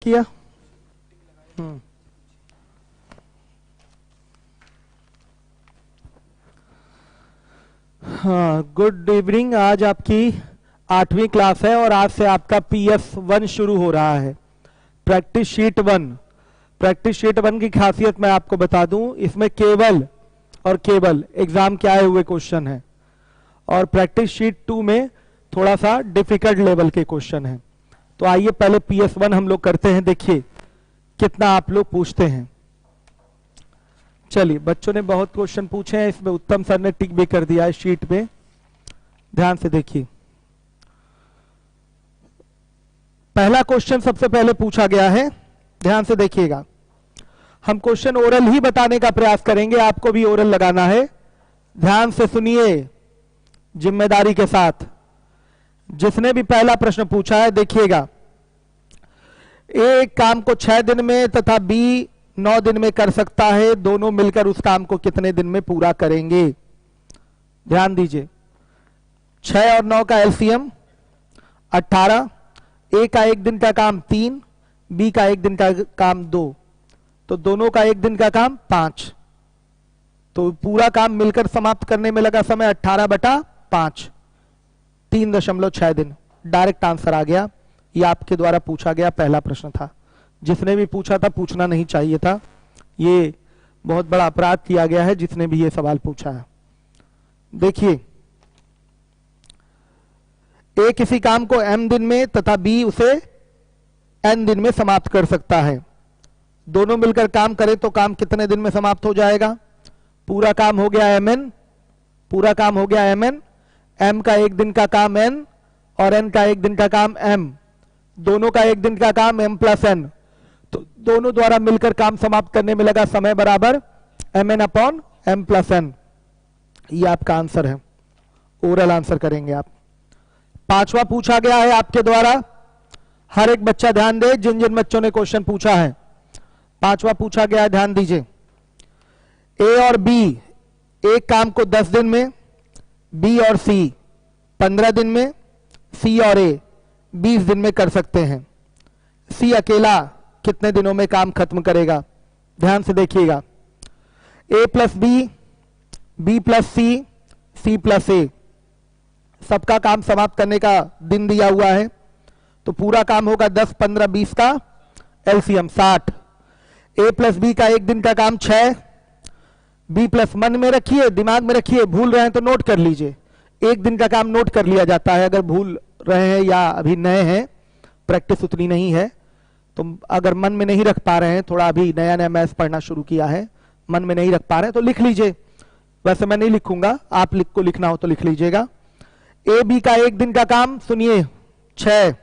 किया? हाँ, good evening. आज आपकी 8वीं क्लास है और आज से आपका PS1 शुरू हो रहा है, प्रैक्टिस शीट 1। प्रैक्टिस शीट 1 की खासियत मैं आपको बता दूं, इसमें केवल और केवल एग्जाम के आए हुए क्वेश्चन है और प्रैक्टिस शीट 2 में थोड़ा सा डिफिकल्ट लेवल के क्वेश्चन है। तो आइए पहले PS1 हम लोग करते हैं, देखिए कितना आप लोग पूछते हैं। चलिए, बच्चों ने बहुत क्वेश्चन पूछे हैं, इसमें उत्तम सर ने टिक भी कर दिया है शीट पे, ध्यान से देखिए। पहला क्वेश्चन सबसे पहले पूछा गया है, ध्यान से देखिएगा। हम क्वेश्चन ओरल ही बताने का प्रयास करेंगे, आपको भी ओरल लगाना है। ध्यान से सुनिए, जिम्मेदारी के साथ। जिसने भी पहला प्रश्न पूछा है देखिएगा, एक काम को 6 दिन में तथा बी 9 दिन में कर सकता है, दोनों मिलकर उस काम को कितने दिन में पूरा करेंगे? ध्यान दीजिए, 6 और 9 का एलसीएम 18, ए का 1 दिन का काम 3, बी का 1 दिन का काम 2, तो दोनों का 1 दिन का काम 5। तो पूरा काम मिलकर समाप्त करने में लगा समय 18/5, 3.6 दिन। डायरेक्ट आंसर आ गया। ये आपके द्वारा पूछा गया पहला प्रश्न था। जिसने भी पूछा था, पूछना नहीं चाहिए था, ये बहुत बड़ा अपराध किया गया है जिसने भी ये सवाल पूछा है। देखिए, ए किसी काम को m दिन में तथा बी उसे n दिन में समाप्त कर सकता है। दोनों मिलकर काम करें तो काम कितने दिन में समाप्त हो जाएगा? पूरा काम हो गया mn, पूरा काम हो गया mn, m का 1 दिन का काम n और n का 1 दिन का काम m, दोनों का 1 दिन का काम m + n, तो दोनों द्वारा मिलकर काम समाप्त करने में लगा समय बराबर mn/m + n। ये आपका आंसर है, ओरल आंसर करेंगे आप। पांचवा पूछा गया है आपके द्वारा, हर एक बच्चा ध्यान दे, जिन जिन बच्चों ने क्वेश्चन पूछा है। पांचवा पूछा गया है, ध्यान दीजिए। ए और बी एक काम को 10 दिन में, बी और सी 15 दिन में, सी और ए 20 दिन में कर सकते हैं। सी अकेला कितने दिनों में काम खत्म करेगा? ध्यान से देखिएगा, ए + बी + सी, सी + ए, सबका काम समाप्त करने का दिन दिया हुआ है, तो पूरा काम होगा 10, 15, 20 का एलसीएम 60। ए + बी का 1 दिन का काम 6, बी + मन में रखिए, दिमाग में रखिए, भूल रहे हैं तो नोट कर लीजिए। 1 दिन का काम नोट कर लिया जाता है, अगर भूल रहे हैं या अभी नए हैं, प्रैक्टिस उतनी नहीं है, तो अगर मन में नहीं रख पा रहे हैं, थोड़ा अभी नया नया मैथ्स पढ़ना शुरू किया है, मन में नहीं रख पा रहे हैं तो लिख लीजिए। वैसे मैं नहीं लिखूंगा, आप को लिखना हो तो लिख लीजिएगा। ए बी का 1 दिन का काम सुनिए 6,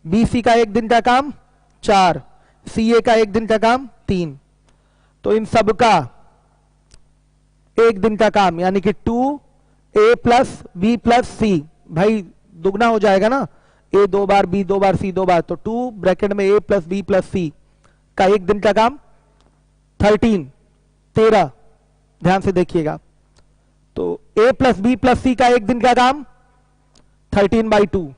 बी सी का 1 दिन का काम 4, सी ए का 1 दिन का काम 3, तो इन सब का 1 दिन का काम यानी कि 2a + b + c, भाई दुगना हो जाएगा ना, a 2 bar, b 2 bar, c 2 बार, तो 2 ब्रैकेट में a + b + c का 1 दिन का काम 13। ध्यान से देखिएगा, तो a + b + c का 1 दिन का काम 13/2।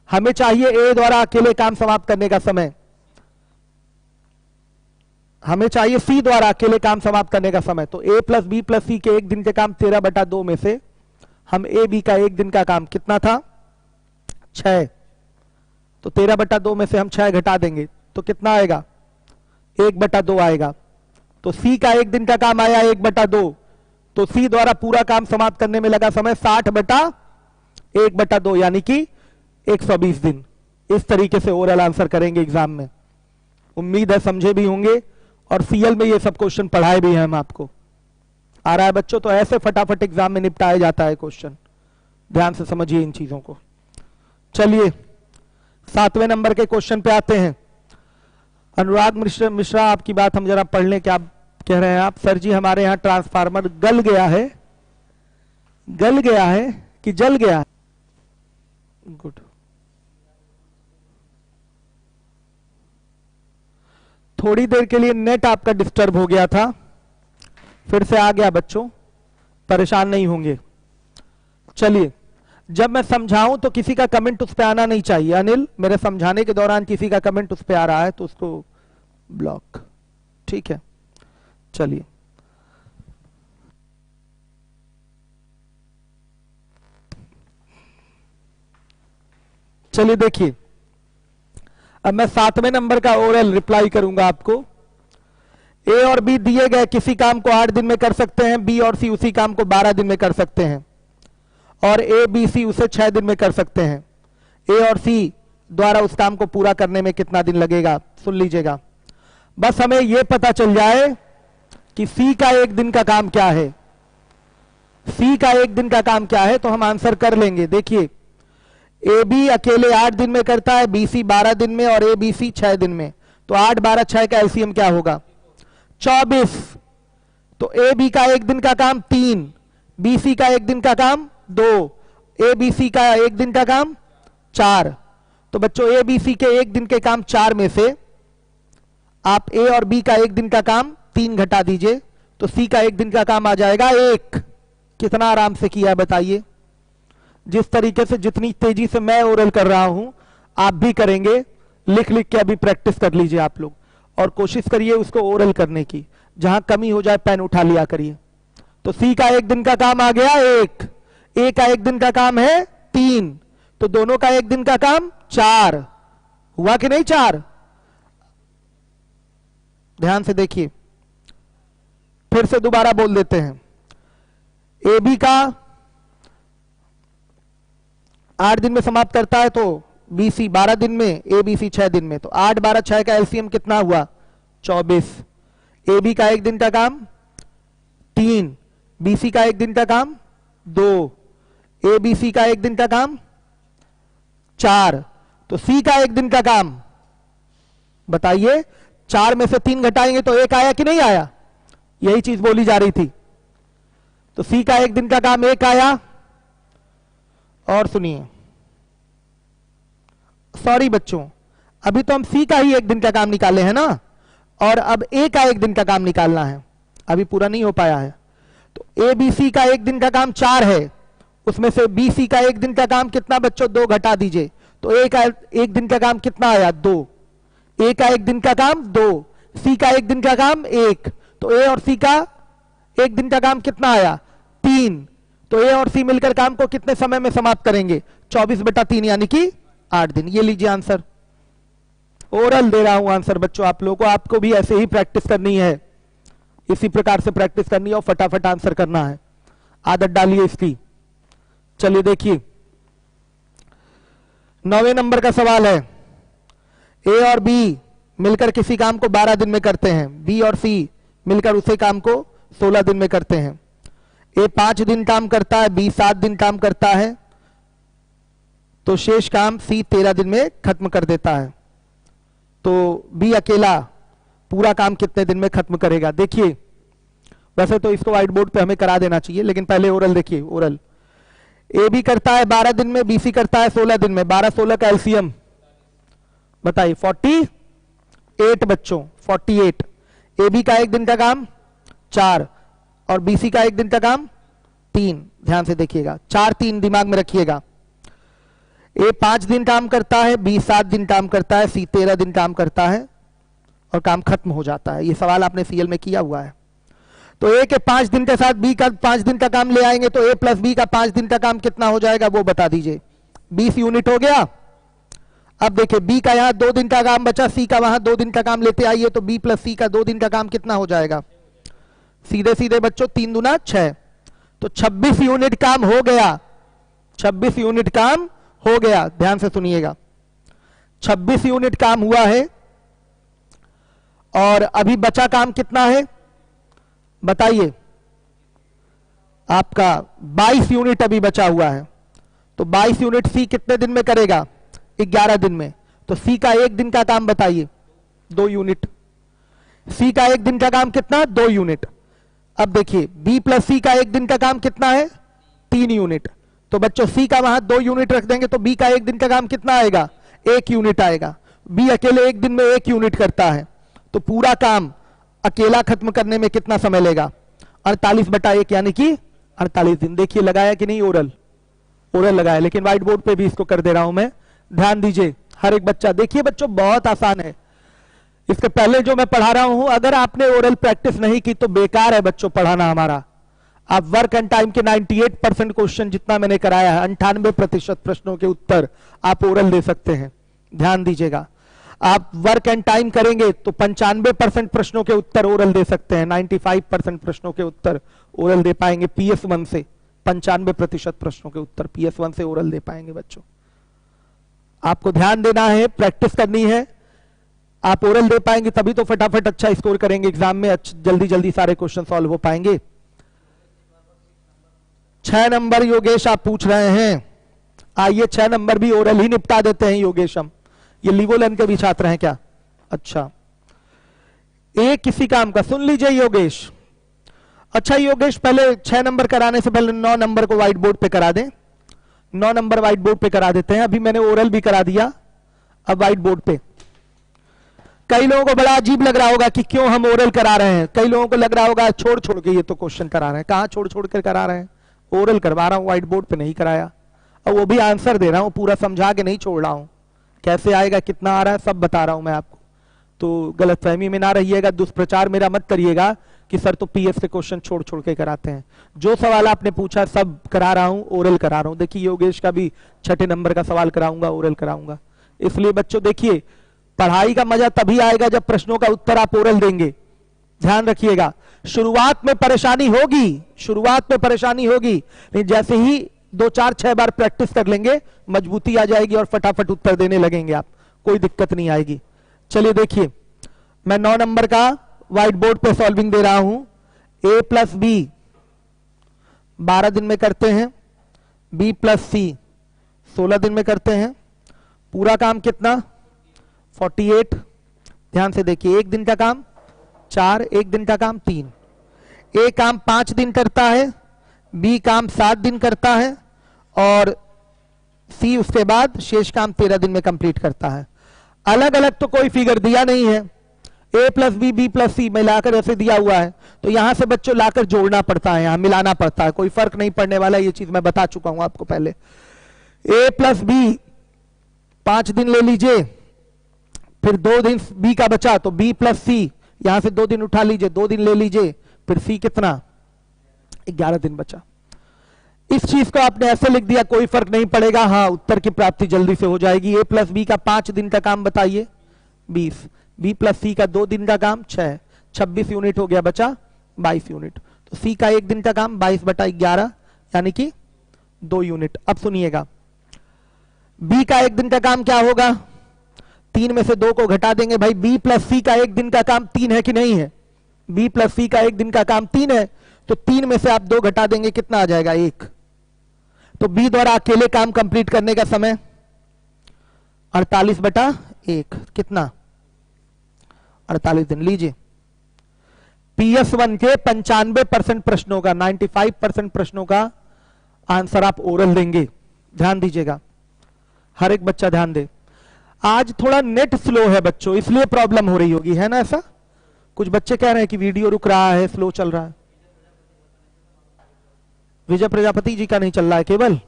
हमें चाहिए a द्वारा अकेले काम समाप्त करने का समय, हमें चाहिए c द्वारा अकेले काम समाप्त करने का समय, तो a + b + c के 1 दिन के काम 13/2 में से हम a b का 1 दिन का काम कितना था? 6, तो 13/2 में से हम 6 घटा देंगे तो कितना आएगा? 1/2 आएगा। तो c का 1 दिन का काम आया 1/2, तो c द्वारा पूरा काम समाप्त करने में लगा समय 60/1/2 यानी कि 120 दिन। इस तरीके से ओरल आंसर करेंगे एग्जाम में। उम्मीद है समझे भी होंगे और सीएल में ये सब क्वेश्चन पढ़ाए भी हैं हम आपको। आ रहा है बच्चों? तो ऐसे फटाफट एग्जाम में निपटाया जाता है क्वेश्चन, ध्यान से समझिए इन चीजों को। चलिए 7वें नंबर के क्वेश्चन पे आते हैं। अनुराग मिश्रा, आपकी बात हम जरा पढ़ लें, क्या कह रहे हैं आप? सर जी हमारे यहाँ ट्रांसफार्मर गल गया है। गल गया है कि जल गया है? गुड। थोड़ी देर के लिए नेट आपका डिस्टर्ब हो गया था, फिर से आ गया बच्चों, परेशान नहीं होंगे। चलिए जब मैं समझाऊं तो किसी का कमेंट उस पे आना नहीं चाहिए। अनिल, मेरे समझाने के दौरान किसी का कमेंट उस पे आ रहा है तो उसको ब्लॉक, ठीक है। चलिए, चलिए देखिए, अब मैं 7वें नंबर का ओरल रिप्लाई करूंगा आपको। ए और बी दिए गए किसी काम को 8 दिन में कर सकते हैं, बी और सी उसी काम को 12 दिन में कर सकते हैं, और ए बी सी उसे 6 दिन में कर सकते हैं। ए और सी द्वारा उस काम को पूरा करने में कितना दिन लगेगा? सुन लीजिएगा, बस हमें यह पता चल जाए कि सी का 1 दिन का काम क्या है। सी का 1 दिन का काम क्या है तो हम आंसर कर लेंगे। देखिए, ए बी अकेले 8 दिन में करता है, बी सी 12 दिन में, और ए बी सी 6 दिन में। तो 8 12 6 का एलसीएम क्या होगा? 24। तो ए बी का 1 दिन का काम 3, बी सी का 1 दिन का काम 2, ए बी सी का 1 दिन का काम 4। तो बच्चों, ए बी सी के 1 दिन के काम 4 में से आप ए और बी का 1 दिन का काम 3 घटा दीजिए, तो सी का 1 दिन का काम आ जाएगा 1। कितना आराम से किया है बताइए। जिस तरीके से, जितनी तेजी से मैं ओरल कर रहा हूं आप भी करेंगे। लिख लिख के अभी प्रैक्टिस कर लीजिए आप लोग, और कोशिश करिए उसको ओरल करने की। जहां कमी हो जाए पेन उठा लिया करिए। तो सी का 1 दिन का काम आ गया 1, ए का 1 दिन का काम है 3, तो दोनों का 1 दिन का काम 4 हुआ कि नहीं? 4। ध्यान से देखिए, फिर से दोबारा बोल देते हैं। ए बी का 8 दिन में समाप्त करता है, तो बी सी 12 दिन में, ए बी सी 6 दिन में। तो 8 12 6 का एलसीएम कितना हुआ? 24। ए बी का 1 दिन का काम 3, बी सी का 1 दिन का काम 2, ए बी सी का 1 दिन का काम 4। तो सी का 1 दिन का काम बताइए, 4 में से 3 घटाएंगे तो 1 आया कि नहीं आया? यही चीज बोली जा रही थी। तो सी का 1 दिन का काम 1 आया। और सुनिए, सॉरी बच्चों, अभी तो हम सी का ही 1 दिन का काम निकाले हैं ना, और अब ए का 1 दिन का काम निकालना है, अभी पूरा नहीं हो पाया है। तो ए बी सी का 1 दिन का काम 4 है, उसमें से बी सी का 1 दिन का काम कितना बच्चों? 2 घटा दीजिए, तो ए का 1 दिन का काम कितना आया? 2। ए का 1 दिन का काम 2, सी का 1 दिन का काम 1, तो ए और सी का 1 दिन का काम कितना आया? 3। तो ए और सी मिलकर काम को कितने समय में समाप्त करेंगे? 24/3 यानी कि 8 दिन। ये लीजिए आंसर, ओरल दे रहा हूं आंसर बच्चों आप लोगों को। आपको भी ऐसे ही प्रैक्टिस करनी है, इसी प्रकार से प्रैक्टिस करनी है और फटाफट आंसर करना है। आदत डालिए इसकी। चलिए देखिए, 9वें नंबर का सवाल है। ए और बी मिलकर किसी काम को 12 दिन में करते हैं, बी और सी मिलकर उसी काम को 16 दिन में करते हैं। ए 5 दिन काम करता है, बी 7 दिन काम करता है, तो शेष काम सी 13 दिन में खत्म कर देता है। तो बी अकेला पूरा काम कितने दिन में खत्म करेगा? देखिए, वैसे तो इसको व्हाइट बोर्ड पे हमें करा देना चाहिए, लेकिन पहले ओरल देखिए। ओरल, ए बी करता है 12 दिन में, बी सी करता है 16 दिन में। 12 16 का एलसीएम बताइए। 48 बच्चों, 48। ए बी का 1 दिन का काम 4 और बी सी का 1 दिन का काम 3। ध्यान से देखिएगा, 4 3 दिमाग में रखिएगा। ए 5 दिन काम करता है, बी 7 दिन काम करता है, सी 13 दिन काम करता है और काम खत्म हो जाता है। ये सवाल आपने सीएल में किया हुआ है। तो ए के 5 दिन के साथ बी का 5 दिन का काम ले आएंगे, तो ए प्लस बी का 5 दिन का काम कितना हो जाएगा वो बता दीजिए। 20 यूनिट हो गया। अब देखिए, बी का यहां 2 दिन का काम बचा, सी का वहां 2 दिन का काम लेते आइए, तो बी प्लस सी का 2 दिन का काम कितना हो जाएगा? सीधे सीधे बच्चों 3 दूना 6, तो 26 यूनिट काम हो गया। 26 यूनिट काम हो गया। ध्यान से सुनिएगा, 26 यूनिट काम हुआ है और अभी बचा काम कितना है बताइए? आपका 22 यूनिट अभी बचा हुआ है। तो 22 यूनिट सी कितने दिन में करेगा? 11 दिन में। तो सी का 1 दिन का काम बताइए? 2 यूनिट। सी का 1 दिन का काम कितना? 2 यूनिट। अब देखिए, बी प्लस सी का 1 दिन का काम कितना है? 3 यूनिट। तो बच्चों सी का वहां 2 यूनिट रख देंगे, तो बी का 1 दिन का काम कितना आएगा? 1 यूनिट आएगा। बी अकेले 1 दिन में 1 यूनिट करता है, तो पूरा काम अकेला खत्म करने में कितना समय लेगा? 48/1 यानी कि 48 दिन। देखिए लगाया कि नहीं ओरल? ओरल लगाए, लेकिन व्हाइट बोर्ड पे भी इसको कर दे रहा हूं मैं। ध्यान दीजिए हर एक बच्चा, देखिए बच्चों बहुत आसान है। इसके पहले जो मैं पढ़ा रहा हूं, अगर आपने ओरल प्रैक्टिस नहीं की तो बेकार है बच्चों पढ़ाना हमारा। आप वर्क एंड टाइम के 98% क्वेश्चन जितना मैंने कराया है, 98% प्रश्नों के उत्तर आप ओरल दे सकते हैं। ध्यान दीजिएगा, आप वर्क एंड टाइम करेंगे तो 95% प्रश्नों के उत्तर ओरल दे सकते हैं, 95% प्रश्नों के उत्तर ओरल दे पाएंगे PS1 से। 95% प्रश्नों के उत्तर PS1 से ओरल दे पाएंगे बच्चों। आपको ध्यान देना है, प्रैक्टिस करनी है। आप ओरल दे पाएंगे तभी तो फटाफट अच्छा स्कोर करेंगे एग्जाम में, जल्दी जल्दी सारे क्वेश्चन सॉल्व हो पाएंगे। 6 नंबर योगेश आप पूछ रहे हैं, आइए 6 नंबर भी ओरल ही निपटा देते हैं योगेश हम। ये लिवोलन के भी छात्र हैं क्या? अच्छा, एक किसी काम का सुन लीजिए योगेश। अच्छा योगेश, पहले 6 नंबर कराने से पहले 9 नंबर को व्हाइट बोर्ड पे करा दें। 9 नंबर व्हाइट बोर्ड पे करा देते हैं। अभी मैंने ओरल भी करा दिया, अब व्हाइट बोर्ड पे। कई लोगों को बड़ा अजीब लग रहा होगा कि क्यों हम ओरल करा रहे हैं। कई लोगों को लग रहा होगा छोड़ छोड़ के ये तो क्वेश्चन करा रहे हैं। कहां छोड़ छोड़ कर करा रहे हैं? ओरल करवा रहा हूं, व्हाइट बोर्ड पे नहीं कराया। और वो भी आंसर दे रहा हूं, पूरा समझा के नहीं छोड़ रहा हूं। कैसे आएगा, कितना आ रहा है, सब बता रहा हूं मैं आपको। तो गलतफहमी में ना रहिएगा, दुष्प्रचार मेरा मत करिएगा कि सर तो PS के क्वेश्चन छोड़ छोड़ के कराते हैं। जो सवाल आपने पूछा सब करा रहा हूं, ओरल करा रहा हूं। देखिए योगेश का भी 6 नंबर का सवाल कराऊंगा, ओरल कराऊंगा। इसलिए बच्चों देखिए, पढ़ाई का मजा तभी आएगा जब प्रश्नों का उत्तर आप ओरल देंगे। ध्यान रखिएगा, शुरुआत में परेशानी होगी, शुरुआत में परेशानी होगी, लेकिन जैसे ही 2 4 6 बार प्रैक्टिस कर लेंगे मजबूती आ जाएगी और फटाफट उत्तर देने लगेंगे आप, कोई दिक्कत नहीं आएगी। चलिए देखिए, मैं 9 नंबर का व्हाइट बोर्ड पे सॉल्विंग दे रहा हूं। A + B 12 दिन में करते हैं, B + C 16 दिन में करते हैं। पूरा काम कितना? 48। ध्यान से देखिए, 1 दिन का काम 4, 1 दिन का काम 3। A काम 5 दिन करता है, B काम 7 दिन करता है और C उसके बाद शेष काम 13 दिन में कंप्लीट करता है। अलग अलग तो कोई फिगर दिया नहीं है, A + B, B + C मिलाकर ऐसे दिया हुआ है, तो यहां से बच्चों लाकर जोड़ना पड़ता है, यहां मिलाना पड़ता है, कोई फर्क नहीं पड़ने वाला। ये चीज मैं बता चुका हूं आपको पहले। A + B 5 दिन ले लीजिए, फिर 2 दिन B का बचा तो B + C यहां से 2 दिन उठा लीजिए, 2 दिन ले लीजिए, फिर C कितना? 11 दिन बचा। इस चीज को आपने ऐसे लिख दिया, कोई फर्क नहीं पड़ेगा। हाँ, उत्तर की प्राप्ति जल्दी से हो जाएगी। A + B का 5 दिन का काम बताइए 20, B + C का 2 दिन का काम 6, 26 यूनिट हो गया, बचा 22 यूनिट। तो C का 1 दिन का काम 22/11 यानी कि 2 यूनिट। अब सुनिएगा, B का 1 दिन का काम क्या होगा? 3 में से 2 को घटा देंगे भाई। B + C का 1 दिन का काम 3 है कि नहीं है? B + C का 1 दिन का काम 3 है, तो 3 में से आप 2 घटा देंगे, कितना आ जाएगा? 1। तो B द्वारा अकेले काम कंप्लीट करने का समय 48/1, कितना? 48 दिन। लीजिए, PS1 के 95% प्रश्नों का, 95% प्रश्नों का आंसर आप ओरल देंगे। ध्यान दीजिएगा, हर एक बच्चा ध्यान दे। आज थोड़ा नेट स्लो है बच्चों, इसलिए प्रॉब्लम हो रही होगी, है ना? ऐसा कुछ बच्चे कह रहे हैं कि वीडियो रुक रहा है, स्लो चल रहा है। विजय प्रजापति जी का नहीं चल रहा है केवल?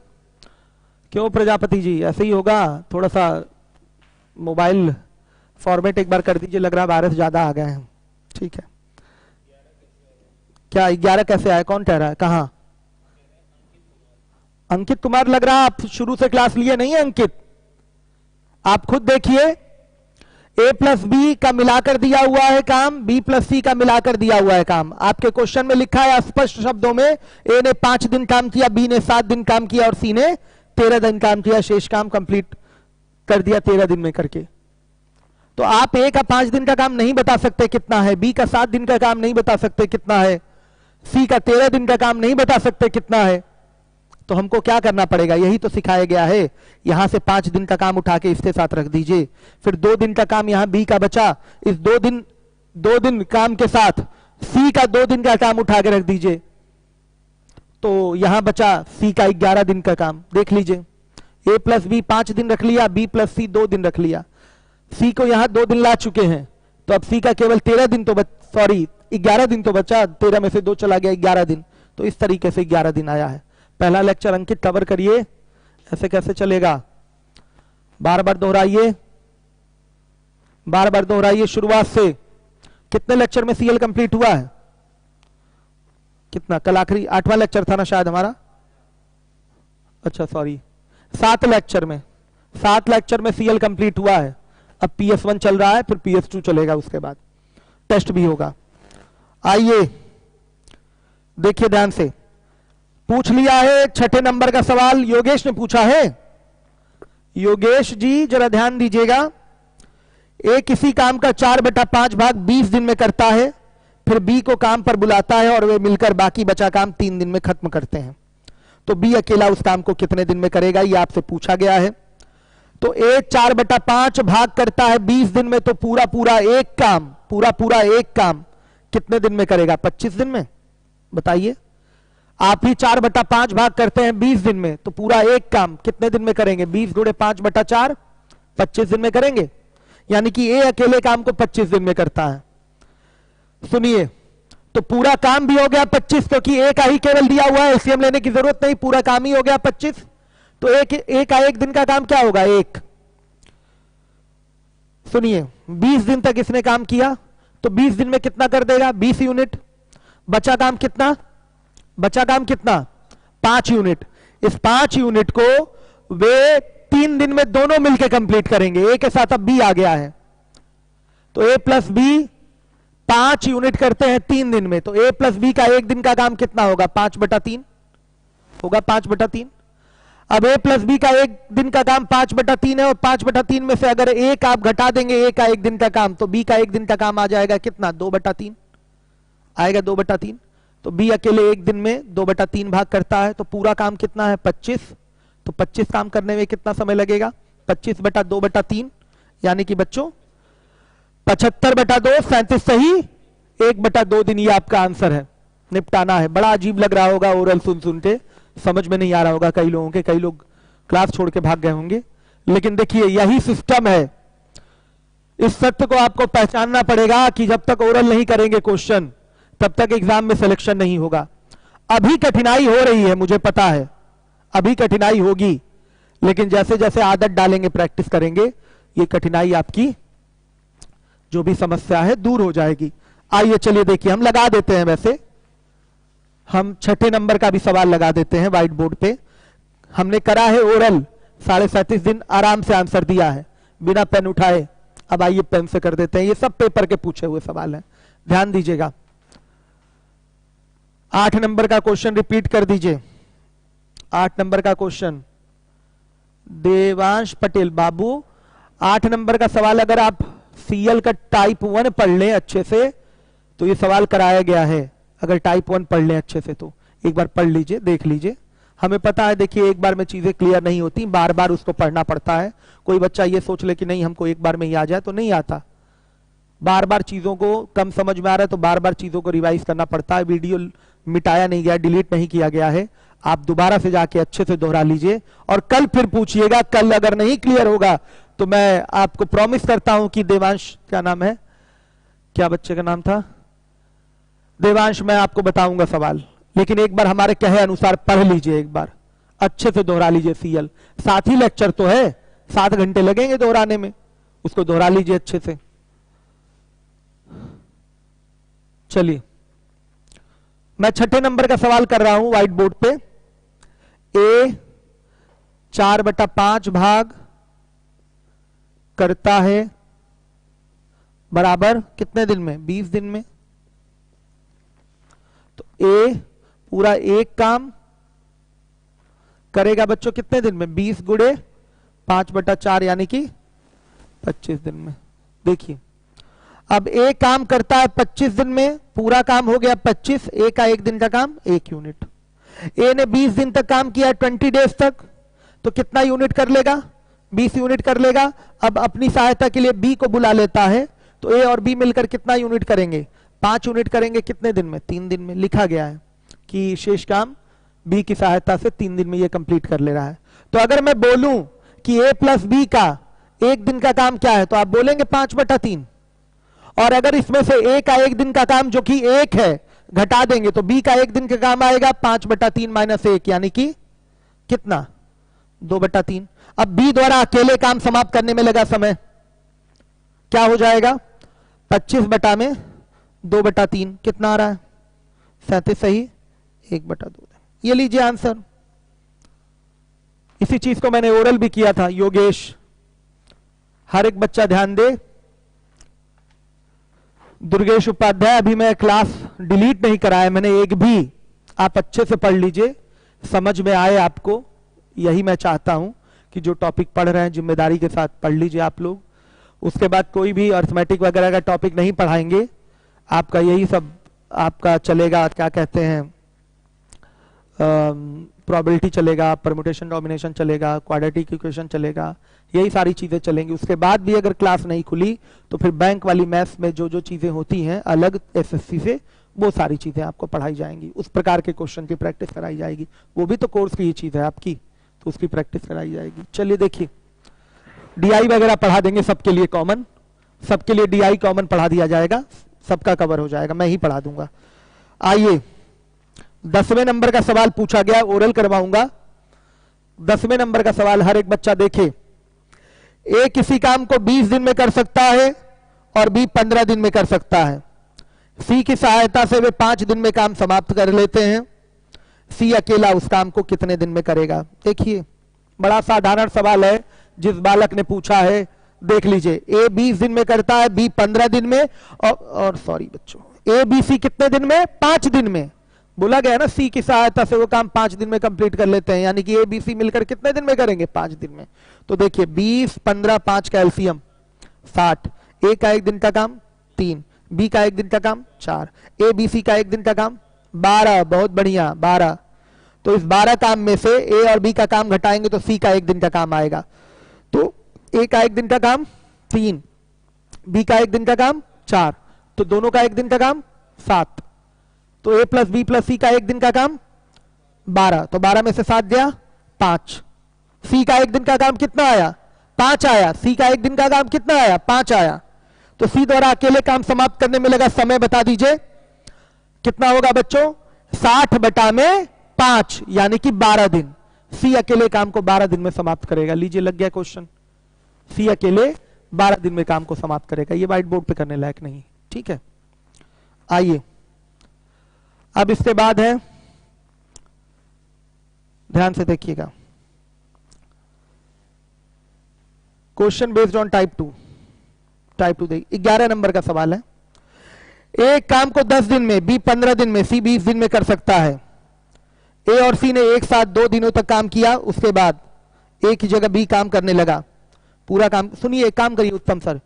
क्यों प्रजापति जी? ऐसे ही होगा, थोड़ा सा मोबाइल फॉर्मेट एक बार कर दीजिए, लग रहा है वायरस ज्यादा आ गए हैं। ठीक है, क्या 11 कैसे आया? कौन कह रहा है? कहां? अंकित कुमार लग रहा है आप शुरू से क्लास लिए नहीं है अंकित। आप खुद देखिए, A + B का मिलाकर दिया हुआ है काम, B + C का मिलाकर दिया हुआ है काम। आपके क्वेश्चन में लिखा है स्पष्ट शब्दों में, A ने 5 दिन काम किया, B ने 7 दिन काम किया और C ने 13 दिन काम किया, शेष काम कंप्लीट कर दिया 13 दिन में करके। तो आप A का 5 दिन का काम नहीं बता सकते कितना है, B का 7 दिन का काम नहीं बता सकते कितना है, C का 13 दिन का काम नहीं बता सकते कितना है। तो हमको क्या करना पड़ेगा? यही तो सिखाया गया है। यहां से 5 दिन का काम उठा के इसके साथ रख दीजिए, फिर 2 दिन का काम यहां B का बचा, इस 2 दिन काम के साथ C का 2 दिन का काम उठा के रख दीजिए, तो यहां बचा C का 11 दिन का काम। देख लीजिए, A + B 5 दिन रख लिया, B + C 2 दिन रख लिया, C को यहां 2 दिन ला चुके हैं, तो अब C का केवल 13 दिन तो 11 दिन तो बचा, 13 में से 2 चला गया, 11 दिन। तो इस तरीके से 11 दिन आया है। पहला लेक्चर अंकित कवर करिए, ऐसे कैसे चलेगा? बार बार दोहराइए, बार बार दोहराइए शुरुआत से। कितने लेक्चर में सीएल कंप्लीट हुआ है? कितना? कल आखिरी 8वां लेक्चर था ना शायद हमारा। अच्छा सॉरी, 7 लेक्चर में, 7 लेक्चर में सीएल कंप्लीट हुआ है। अब PS1 चल रहा है, फिर PS2 चलेगा, उसके बाद टेस्ट भी होगा। आइए देखिए ध्यान से, पूछ लिया है 6ठे नंबर का सवाल, योगेश ने पूछा है। योगेश जी जरा ध्यान दीजिएगा। ए किसी काम का 4/5 भाग 20 दिन में करता है, फिर बी को काम पर बुलाता है और वे मिलकर बाकी बचा काम 3 दिन में खत्म करते हैं। तो बी अकेला उस काम को कितने दिन में करेगा, ये आपसे पूछा गया है। तो ए 4/5 भाग करता है 20 दिन में, तो पूरा एक काम कितने दिन में करेगा? 25 दिन में। बताइए, आप ही 4/5 भाग करते हैं 20 दिन में, तो पूरा एक काम कितने दिन में करेंगे? 20 गुणे 5/4, 25 दिन में करेंगे। यानी कि ए अकेले काम को 25 दिन में करता है। सुनिए, तो पूरा काम भी हो गया 25, क्योंकि ए का ही केवल दिया हुआ है, एलसीएम लेने की जरूरत नहीं, पूरा काम ही हो गया 25। तो एक का एक दिन का काम क्या होगा? 1। सुनिए, 20 दिन तक इसने काम किया, तो 20 दिन में कितना कर देगा? 20 यूनिट। बचा काम कितना? 5 यूनिट। इस 5 यूनिट को वे 3 दिन में दोनों मिलकर कंप्लीट करेंगे। ए के साथ अब बी आ गया है, तो ए प्लस बी 5 यूनिट करते हैं 3 दिन में, तो ए प्लस बी का एक दिन का काम कितना होगा? 5/3 होगा, 5/3। अब ए प्लस बी का एक दिन का काम 5/3 है, और 5/3 में से अगर एक आप घटा देंगे ए का एक दिन का काम, तो बी का एक दिन का काम आ जाएगा कितना? 2/3 आएगा, 2/3। तो बी अकेले एक दिन में 2/3 भाग करता है, तो पूरा काम कितना है? 25। तो 25 काम करने में कितना समय लगेगा? 25/2/3, यानी कि बच्चों 75/2, 37 सही, 1/2 दिन। ये आपका आंसर है, निपटाना है। बड़ा अजीब लग रहा होगा ओरल सुन के, समझ में नहीं आ रहा होगा कई लोगों के, कई लोग क्लास छोड़ के भाग गए होंगे, लेकिन देखिए यही सिस्टम है। इस सत्य को आपको पहचानना पड़ेगा कि जब तक ओरल नहीं करेंगे क्वेश्चन, तब तक एग्जाम में सिलेक्शन नहीं होगा। अभी कठिनाई हो रही है, मुझे पता है, अभी कठिनाई होगी, लेकिन जैसे जैसे आदत डालेंगे, प्रैक्टिस करेंगे, ये कठिनाई आपकी जो भी समस्या है दूर हो जाएगी। आइए चलिए देखिए, हम लगा देते हैं, वैसे हम 6ठे नंबर का भी सवाल लगा देते हैं व्हाइट बोर्ड पे। हमने करा है ओरल, 37.5 दिन आराम से आंसर दिया है बिना पेन उठाए। अब आइए पेन से कर देते हैं, ये सब पेपर के पूछे हुए सवाल हैं, ध्यान दीजिएगा। 8 नंबर का क्वेश्चन रिपीट कर दीजिए। 8 नंबर का क्वेश्चन, देवांश पटेल बाबू, 8 नंबर का सवाल अगर आप सीएल का टाइप 1 पढ़ लें अच्छे से, तो ये सवाल कराया गया है। अगर टाइप 1 पढ़ लें अच्छे से तो एक बार पढ़ लीजिए, देख लीजिए। हमें पता है, देखिए एक बार में चीजें क्लियर नहीं होती, बार बार उसको पढ़ना पड़ता है। कोई बच्चा ये सोच ले कि नहीं हमको एक बार में ही आ जाए, तो नहीं आता। बार बार चीजों को कम समझ में आ रहा है तो बार बार चीजों को रिवाइज करना पड़ता है। वीडियो मिटाया नहीं गया, डिलीट नहीं किया गया है, आप दोबारा से जाके अच्छे से दोहरा लीजिए और कल फिर पूछिएगा। कल अगर नहीं क्लियर होगा तो मैं आपको प्रॉमिस करता हूं कि देवांश, क्या नाम है, क्या बच्चे का नाम था, देवांश, मैं आपको बताऊंगा सवाल, लेकिन एक बार हमारे कहे अनुसार पढ़ लीजिए, एक बार अच्छे से दोहरा लीजिए। सीएल 7 ही लेक्चर तो है, 7 घंटे लगेंगे दोहराने में, उसको दोहरा लीजिए अच्छे से। चलिए मैं 6ठे नंबर का सवाल कर रहा हूं व्हाइट बोर्ड पे। ए 4/5 भाग करता है बराबर कितने दिन में? 20 दिन में। तो ए पूरा एक काम करेगा बच्चों कितने दिन में? 20 गुणे 5/4 यानी कि 25 दिन में। देखिए अब ए काम करता है 25 दिन में, पूरा काम हो गया 25, ए का एक दिन का काम 1 यूनिट। ए ने 20 दिन तक काम किया, 20 डेज तक, तो कितना यूनिट कर लेगा? 20 यूनिट कर लेगा। अब अपनी सहायता के लिए बी को बुला लेता है, तो ए और बी मिलकर कितना यूनिट करेंगे? 5 यूनिट करेंगे। कितने दिन में? 3 दिन में। लिखा गया है कि शेष काम बी की सहायता से 3 दिन में ये कंप्लीट कर ले रहा है। तो अगर मैं बोलूं कि ए प्लस बी का एक दिन का काम क्या है, तो आप बोलेंगे 5/3। और अगर इसमें से ए का एक दिन का काम जो कि 1 है घटा देंगे, तो बी का एक दिन का काम आएगा 5/3 - 1, यानी कि कितना? 2/3। अब बी द्वारा अकेले काम समाप्त करने में लगा समय, क्या हो जाएगा? 25/2/3 कितना आ रहा है? 37 सही, 1/2। ये लीजिए आंसर। इसी चीज को मैंने ओरल भी किया था योगेश, हर एक बच्चा ध्यान दे। दुर्गेश उपाध्याय, अभी मैं क्लास डिलीट नहीं कराया मैंने एक भी, आप अच्छे से पढ़ लीजिए, समझ में आए आपको, यही मैं चाहता हूं कि जो टॉपिक पढ़ रहे हैं जिम्मेदारी के साथ पढ़ लीजिए आप लोग। उसके बाद कोई भी अर्थमेटिक वगैरह का टॉपिक नहीं पढ़ाएंगे, आपका यही सब आपका चलेगा, क्या कहते हैं, प्रोबेबिलिटी चलेगा, परम्यूटेशन डोमिनेशन चलेगा, क्वाड्रेटिक इक्वेशन चलेगा, यही सारी चीजें चलेंगी। उसके बाद भी अगर क्लास नहीं खुली तो फिर बैंक वाली मैथ्स में जो जो चीजें होती हैं अलग एसएससी से, वो सारी चीजें आपको पढ़ाई जाएंगी, उस प्रकार के क्वेश्चन की प्रैक्टिस कराई जाएगी। वो भी तो कोर्स की ही चीज है आपकी, तो उसकी प्रैक्टिस कराई जाएगी। चलिए देखिए, डीआई वगैरह पढ़ा देंगे सबके लिए कॉमन, सबके लिए डीआई कॉमन पढ़ा दिया जाएगा, सबका कवर हो जाएगा, मैं ही पढ़ा दूंगा। आइए 10वें नंबर का सवाल पूछा गया, ओरल करवाऊंगा। 10वें नंबर का सवाल हर एक बच्चा देखे। ए किसी काम को 20 दिन में कर सकता है और बी 15 दिन में कर सकता है। सी की सहायता से वे 5 दिन में काम समाप्त कर लेते हैं। सी अकेला उस काम को कितने दिन में करेगा? देखिए बड़ा साधारण सवाल है, जिस बालक ने पूछा है देख लीजिए। ए 20 दिन में करता है, बी 15 दिन में, और सॉरी बच्चों, ए बी सी कितने दिन में? 5 दिन में। बोला गया ना सी की सहायता से वो काम 5 दिन में कंप्लीट कर लेते हैं, यानी कि ए बी सी मिलकर कितने दिन में करेंगे? 5 दिन में। तो देखिए 20 15 5 का एलसीएम 60। ए का 1 दिन का काम 3, बी का 1 दिन का काम 4, ए बी सी का 1 दिन का काम 12। बहुत बढ़िया 12। तो इस 12 काम में से ए और बी का काम घटाएंगे तो सी का 1 दिन का काम आएगा। तो ए का 1 दिन का काम 3, बी का 1 दिन का काम 4, तो दोनों का 1 दिन का काम 7। तो ए प्लस बी प्लस सी का 1 दिन का काम 12, तो 12 में से 7 गया 5। सी का 1 दिन का काम कितना आया? 5 आया। सी का 1 दिन का काम कितना आया? 5 आया। तो सी द्वारा अकेले काम समाप्त करने में लगा समय बता दीजिए कितना होगा बच्चों? 60/5 यानी कि 12 दिन। सी अकेले काम को 12 दिन में समाप्त करेगा। लीजिए लग गया क्वेश्चन, सी अकेले 12 दिन में काम को समाप्त करेगा। ये व्हाइट बोर्ड पे करने लायक नहीं, ठीक है। आइए अब इसके बाद है, ध्यान से देखिएगा, question based on type 2। Type 2 देखिए 11 नंबर का सवाल है। एक काम को 10 दिन में, बी 15 दिन में, सी 20 दिन में कर सकता है। ए और सी ने एक साथ 2 दिनों तक काम किया, उसके बाद ए की जगह बी काम करने लगा। पूरा काम सुनिए, एक काम करिए उत्तम सर,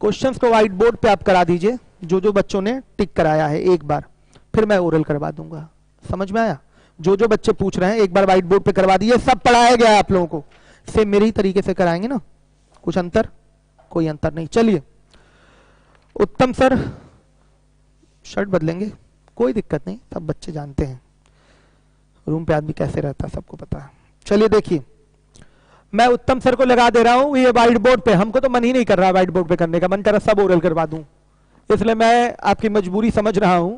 क्वेश्चंस को व्हाइट बोर्ड पे आप करा दीजिए, जो जो बच्चों ने टिक कराया है एक बार, फिर मैं ओरल करवा दूंगा। समझ में आया? जो जो बच्चे पूछ रहे हैं एक बार व्हाइट बोर्ड पे करवा दीजिए। सब पढ़ाया गया है आप लोगों को, सेम मेरे ही तरीके से कराएंगे ना, कुछ अंतर? कोई अंतर नहीं। चलिए उत्तम सर शर्ट बदलेंगे, कोई दिक्कत नहीं, सब बच्चे जानते हैं रूम पे आदमी कैसे रहता है, सबको पता है। चलिए देखिए, मैं उत्तम सर को लगा दे रहा हूं ये व्हाइट बोर्ड पे। हमको तो मन ही नहीं कर रहा व्हाइट बोर्ड पे करने का, मन कर रहा सब ओरल करवा दूं, इसलिए मैं आपकी मजबूरी समझ रहा हूं।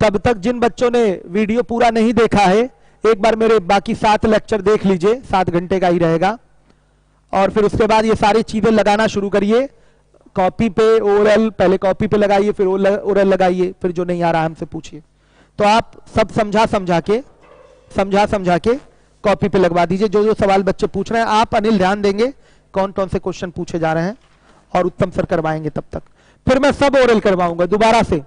तब तक जिन बच्चों ने वीडियो पूरा नहीं देखा है, एक बार मेरे बाकी 7 लेक्चर देख लीजिए, 7 घंटे का ही रहेगा, और फिर उसके बाद ये सारी चीजें लगाना शुरू करिए। कॉपी पे ओरल, पहले कॉपी पे लगाइए, फिर ओरल लगाइए, फिर जो नहीं आ रहा हमसे पूछिए। तो आप सब समझा समझा के कॉपी पे लगवा दीजिए। जो जो सवाल बच्चे पूछ रहे हैं, आप अनिल ध्यान देंगे कौन कौन से क्वेश्चन पूछे जा रहे हैं, और उत्तम सर करवाएंगे तब तक। फिर मैं सब ओरल करवाऊंगा दोबारा से,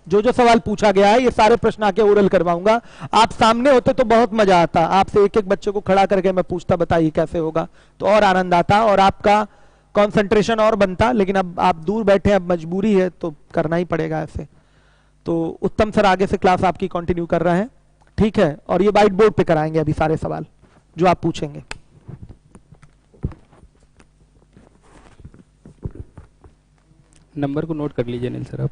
जो जो सवाल पूछा गया है ये सारे प्रश्न आके ओरल करवाऊंगा। आप सामने होते तो बहुत मजा आता, आपसे एक एक बच्चे को खड़ा करके मैं पूछता, बताइए कैसे होगा, तो और आनंद आता और आपका कंसंट्रेशन और बनता। लेकिन अब आप दूर बैठे, अब मजबूरी है तो करना ही पड़ेगा ऐसे। तो उत्तम सर आगे से क्लास आपकी कंटिन्यू कर रहे हैं, ठीक है, और ये व्हाइट बोर्ड पे कराएंगे अभी सारे सवाल जो आप पूछेंगे। नंबर को नोट कर लीजिए अनिल सर आप।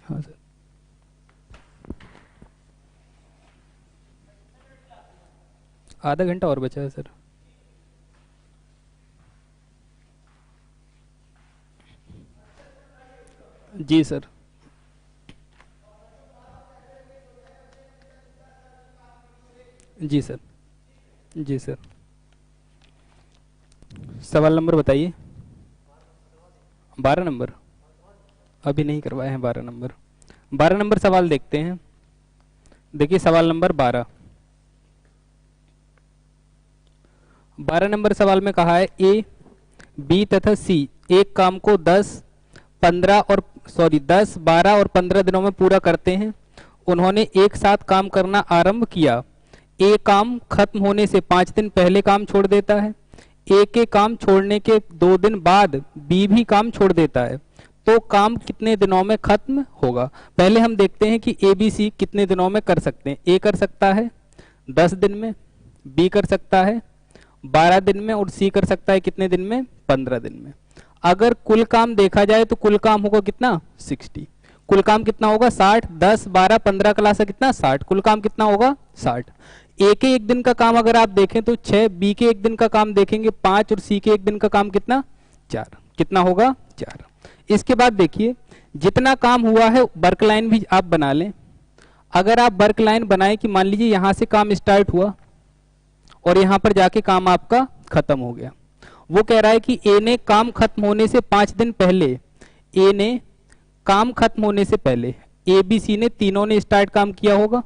हाँ सर। आधा घंटा और बचा है सर। जी सर। जी सर। जी सर। सवाल नंबर बताइए। 12 नंबर अभी नहीं करवाए हैं। 12 नंबर, 12 नंबर सवाल देखते हैं। देखिए सवाल नंबर 12। 12 नंबर सवाल में कहा है ए, बी तथा सी एक काम को 10, 12 और 15 दिनों में पूरा करते हैं। उन्होंने एक साथ काम करना आरंभ किया। ए काम खत्म होने से 5 दिन पहले काम छोड़ देता है। ए के काम छोड़ने के 2 दिन बाद बी भी काम छोड़ देता है। तो काम कितने दिनों में खत्म होगा? पहले हम देखते हैं कि ए बी सी कितने दिनों में कर सकते हैं। ए कर सकता है 10 दिन में, बी कर सकता है 12 दिन में और सी कर सकता है कितने दिन में? 15 दिन में। अगर कुल काम देखा जाए तो कुल काम होगा कितना? 60। कुल काम कितना होगा? 60। 10, 12, 15 का लासा कितना? 60। कुल काम कितना होगा? 60। ए के एक दिन का काम अगर आप देखें तो 6, बी के एक दिन का काम देखेंगे 5 और सी के एक दिन का काम कितना? 4। कितना होगा? 4। इसके बाद देखिए जितना काम हुआ है वर्क लाइन भी आप बना लें। अगर आप वर्क लाइन बनाए कि मान लीजिए यहां से काम स्टार्ट हुआ और यहां पर जाके काम आपका खत्म हो गया। वो कह रहा है कि ए ने काम खत्म होने से 5 दिन पहले, ए ने काम खत्म होने से पहले, ए बी सी ने तीनों ने स्टार्ट काम किया होगा।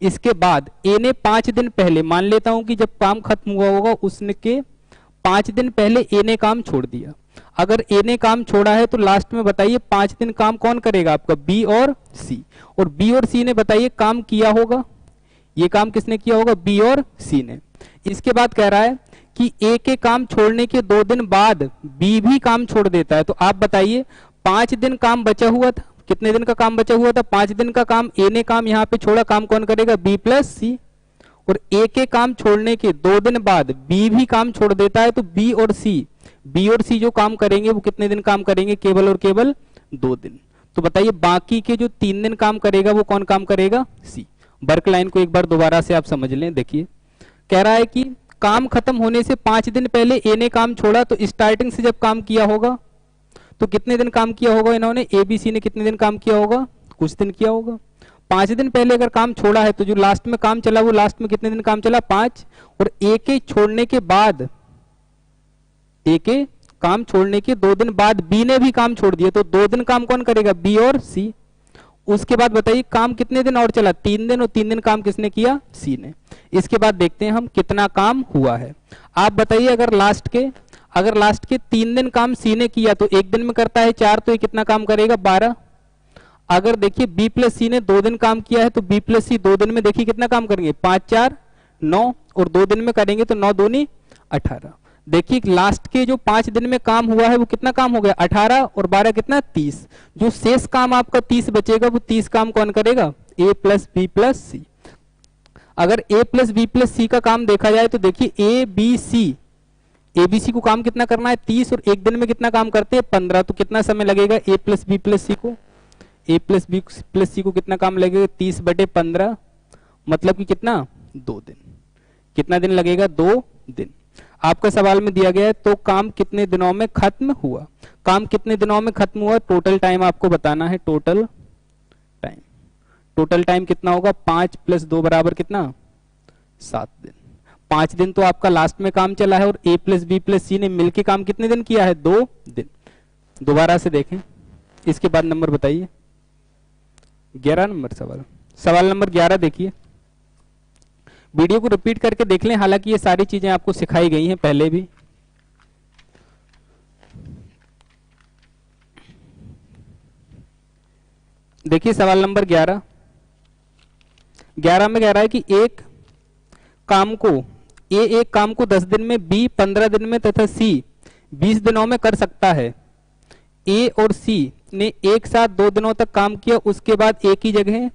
इसके बाद ए ने 5 दिन पहले, मान लेता हूं कि जब काम खत्म हुआ होगा उसके 5 दिन पहले ए ने काम छोड़ दिया। अगर ए ने काम छोड़ा है तो लास्ट में बताइए 5 दिन काम कौन करेगा आपका? बी और सी। और बी और सी ने बताइए काम किया होगा। ये काम किसने किया होगा? बी और सी ने। इसके बाद कह रहा है कि ए के काम छोड़ने के 2 दिन बाद बी भी काम छोड़ देता है। तो आप बताइए 5 दिन काम बचा हुआ था। कितने दिन का काम बचा हुआ था? 5 दिन का काम ए ने काम यहाँ पे छोड़ा, काम कौन करेगा? बी प्लस सी। और ए के काम छोड़ने के 2 दिन बाद बी भी काम छोड़ देता है। तो बी और सी जो काम करेंगे वो कितने दिन काम करेंगे? केवल और केवल 2 दिन। तो बताइए बाकी के जो 3 दिन काम करेगा वो कौन काम करेगा? सी। वर्क लाइन को एक बार दोबारा से आप समझ लें। देखिए कह रहा है कि काम खत्म होने से 5 दिन पहले ए ने काम छोड़ा, तो स्टार्टिंग से जब काम किया होगा तो कितने दिन काम किया होगा इन्होंने? ए बी सी ने कितने दिन काम किया होगा? कुछ दिन किया होगा। 5 दिन पहले अगर काम छोड़ा है तो जो लास्ट में काम चला वो लास्ट में कितने दिन काम चला? 5। और ए के छोड़ने के बाद, ए के काम छोड़ने के 2 दिन बाद बी ने भी काम छोड़ दिया। तो 2 दिन काम कौन करेगा? बी और सी। उसके बाद बताइए काम कितने दिन और चला? 3 दिन। और 3 दिन काम किसने किया? सी ने। इसके बाद देखते हैं हम कितना काम हुआ है। आप बताइए अगर लास्ट के 3 दिन काम सी ने किया तो 1 दिन में करता है 4, तो ये कितना काम करेगा? 12। अगर देखिए बी प्लस सी ने 2 दिन काम किया है तो बी प्लस सी 2 दिन में देखिए कितना काम करेंगे? 5, 4, 9 और 2 दिन में करेंगे तो 9 दूनी 18। देखिए लास्ट के जो 5 दिन में काम हुआ है वो कितना काम हो गया? 18 और 12 कितना? 30। जो शेष काम आपका 30 बचेगा वो 30 काम कौन करेगा? ए प्लस बी प्लस सी। अगर ए प्लस बी प्लस सी का काम देखा जाए तो देखिए ए बी सी को काम कितना करना है? 30। और 1 दिन में कितना काम करते हैं? 15। तो कितना समय लगेगा ए प्लस बी प्लस सी को? ए प्लस बी प्लस सी को कितना काम लगेगा? 30/15, मतलब कि कितना? 2 दिन। कितना दिन लगेगा? 2 दिन। आपका सवाल में दिया गया है तो काम कितने दिनों में खत्म हुआ? काम कितने दिनों में खत्म हुआ? टोटल टाइम आपको बताना है। टोटल टाइम कितना होगा? 5 + 2 बराबर कितना? 7 दिन। 5 दिन तो आपका लास्ट में काम चला है और ए प्लस बी प्लस सी ने मिलकर काम कितने दिन किया है? 2 दिन। दोबारा से देखें। इसके बाद नंबर बताइए। 11 नंबर सवाल नंबर 11 देखिए। वीडियो को रिपीट करके देख लें, हालांकि ये सारी चीजें आपको सिखाई गई हैं पहले भी। देखिए सवाल नंबर 11 में कह रहा है कि एक काम को 10 दिन में, बी 15 दिन में तथा सी 20 दिनों में कर सकता है। ए और सी ने एक साथ 2 दिनों तक काम किया, उसके बाद एक ही जगह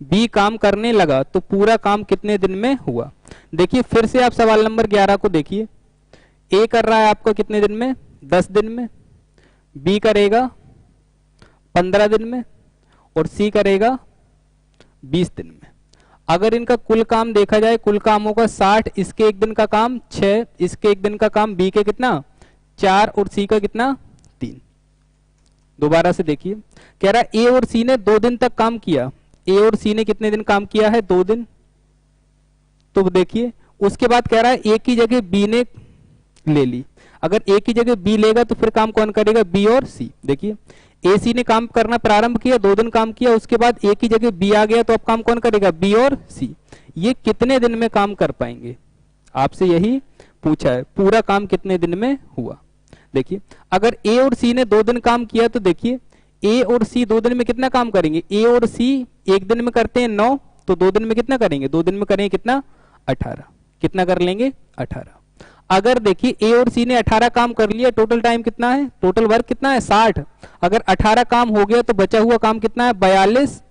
बी काम करने लगा, तो पूरा काम कितने दिन में हुआ? देखिए फिर से आप सवाल नंबर 11 को देखिए। ए कर रहा है आपका कितने दिन में? 10 दिन में। बी करेगा 15 दिन में और सी करेगा 20 दिन में। अगर इनका कुल काम देखा जाए, कुल काम होगा 60। इसके 1 दिन का काम 6, इसके 1 दिन का काम बी के कितना? 4 और सी का कितना? 3। दोबारा से देखिए, कह रहा है ए और सी ने 2 दिन तक काम किया। ए और सी ने कितने दिन काम किया है? 2 दिन। तो देखिए उसके बाद कह रहा है ए की जगह बी ने ले ली। अगर ए की जगह बी लेगा तो फिर काम कौन करेगा, बी और सी। देखिए ए सी ने काम करना प्रारंभ किया, 2 दिन काम किया, उसके बाद ए की जगह बी आ गया, तो अब काम कौन करेगा, बी और सी। ये कितने दिन में काम कर पाएंगे, आपसे यही पूछा है, पूरा काम कितने दिन में हुआ। देखिए अगर ए और सी ने 2 दिन काम किया तो देखिए ए और सी 2 दिन में कितना काम करेंगे, ए और सी 1 दिन में करते हैं 9, तो 2 दिन में कितना करेंगे, 2 दिन में करेंगे कितना, 18। कितना कर लेंगे, 18। अगर देखिए ए और सी ने 18 काम कर लिया, टोटल टाइम कितना है, टोटल वर्क कितना है, 60। अगर 18 काम हो गया तो बचा हुआ काम कितना है, 42।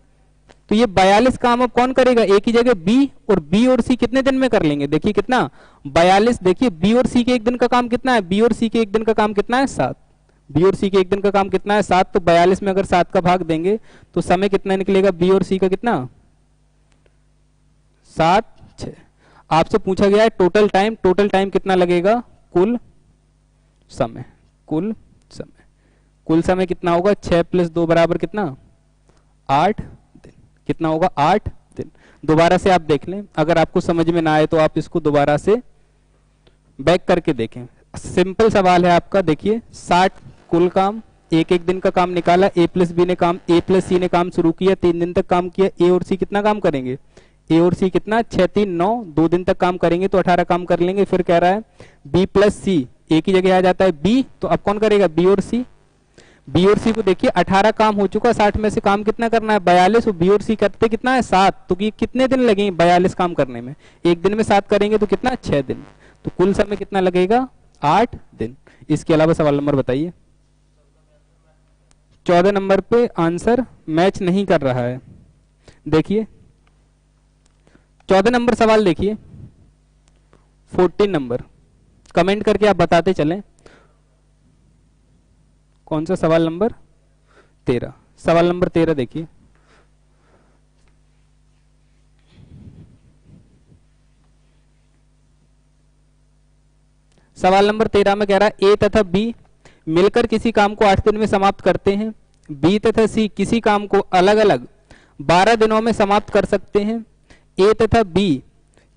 तो ये 42 काम अब कौन करेगा, ए की जगह बी, और बी और सी कितने दिन में कर लेंगे, देखिए कितना, 42। देखिए बी और सी के 1 दिन का काम कितना है, बी और सी के 1 दिन का काम कितना है, 7। बी और सी के 1 दिन का काम कितना है, 7। तो 42 में अगर 7 का भाग देंगे तो समय कितना निकलेगा, बी और सी का कितना, 7, 6। आपसे पूछा गया है टोटल टाइम, टोटल टाइम कितना लगेगा, कुल समय, कुल समय, कुल समय कितना होगा, 6 + 2 बराबर कितना, 8 दिन। कितना होगा, 8 दिन। दोबारा से आप देख लें, अगर आपको समझ में ना आए तो आप इसको दोबारा से बैक करके देखें। सिंपल सवाल है आपका, देखिए 60 कुल काम, एक दिन का काम निकाला, ए + बी ने काम, ए + सी ने काम शुरू किया, 3 दिन तक काम किया, ए और सी कितना काम करेंगे, ए और सी कितना, 6 3 9, 2 दिन तक काम करेंगे तो 18 काम कर लेंगे। फिर कह रहा है बी + सी, ए की जगह आ जाता है बी, तो अब कौन करेगा, बी और सी। बी और सी को देखिए 18 काम हो चुका, 60 में से काम कितना करना है, 42, और बी और सी करते कितना है, 7। तो ये कितने दिन लगेंगे 42 काम करने में, 1 दिन में 7 करेंगे तो कितना, 6 दिन। तो कुल समय कितना लगेगा, 8 दिन। इसके अलावा सवाल नंबर बताइए। 14 नंबर पे आंसर मैच नहीं कर रहा है। देखिए 14 नंबर सवाल देखिए, 14 नंबर कमेंट करके आप बताते चलें कौन सा सवाल नंबर, 13। सवाल नंबर 13 देखिए, सवाल नंबर 13 में कह रहा है ए तथा बी मिलकर किसी काम को 8 दिन में समाप्त करते हैं, बी तथा सी किसी काम को अलग अलग 12 दिनों में समाप्त कर सकते हैं। ए तथा बी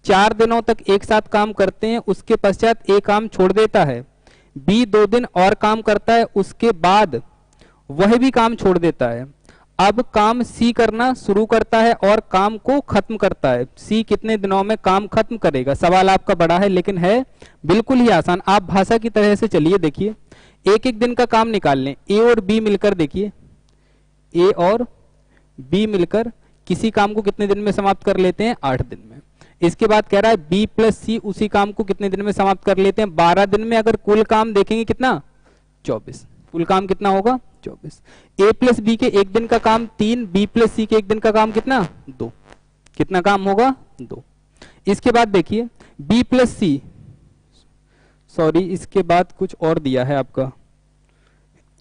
4 दिनों तक एक साथ काम करते हैं, उसके पश्चात ए काम छोड़ देता है, बी 2 दिन और काम करता है, उसके बाद वह भी काम छोड़ देता है। अब काम सी करना शुरू करता है और काम को खत्म करता है। सी कितने दिनों में काम खत्म करेगा। सवाल आपका बड़ा है लेकिन है बिल्कुल ही आसान, आप भाषा की तरह से चलिए। देखिए एक दिन का काम निकाल लें, ए और बी मिलकर, देखिए ए और बी मिलकर किसी काम को कितने दिन में समाप्त कर लेते हैं, 8 दिन में। इसके बाद कह रहा है बी + सी उसी काम को कितने दिन में समाप्त कर लेते हैं, 12 दिन में। अगर कुल काम देखेंगे कितना, 24। कुल काम कितना होगा, 24। ए + बी के 1 दिन का काम 3, बी + सी के 1 दिन का काम कितना, 2। कितना काम होगा, 2। इसके बाद देखिए बी + सी, सॉरी इसके बाद कुछ और दिया है आपका,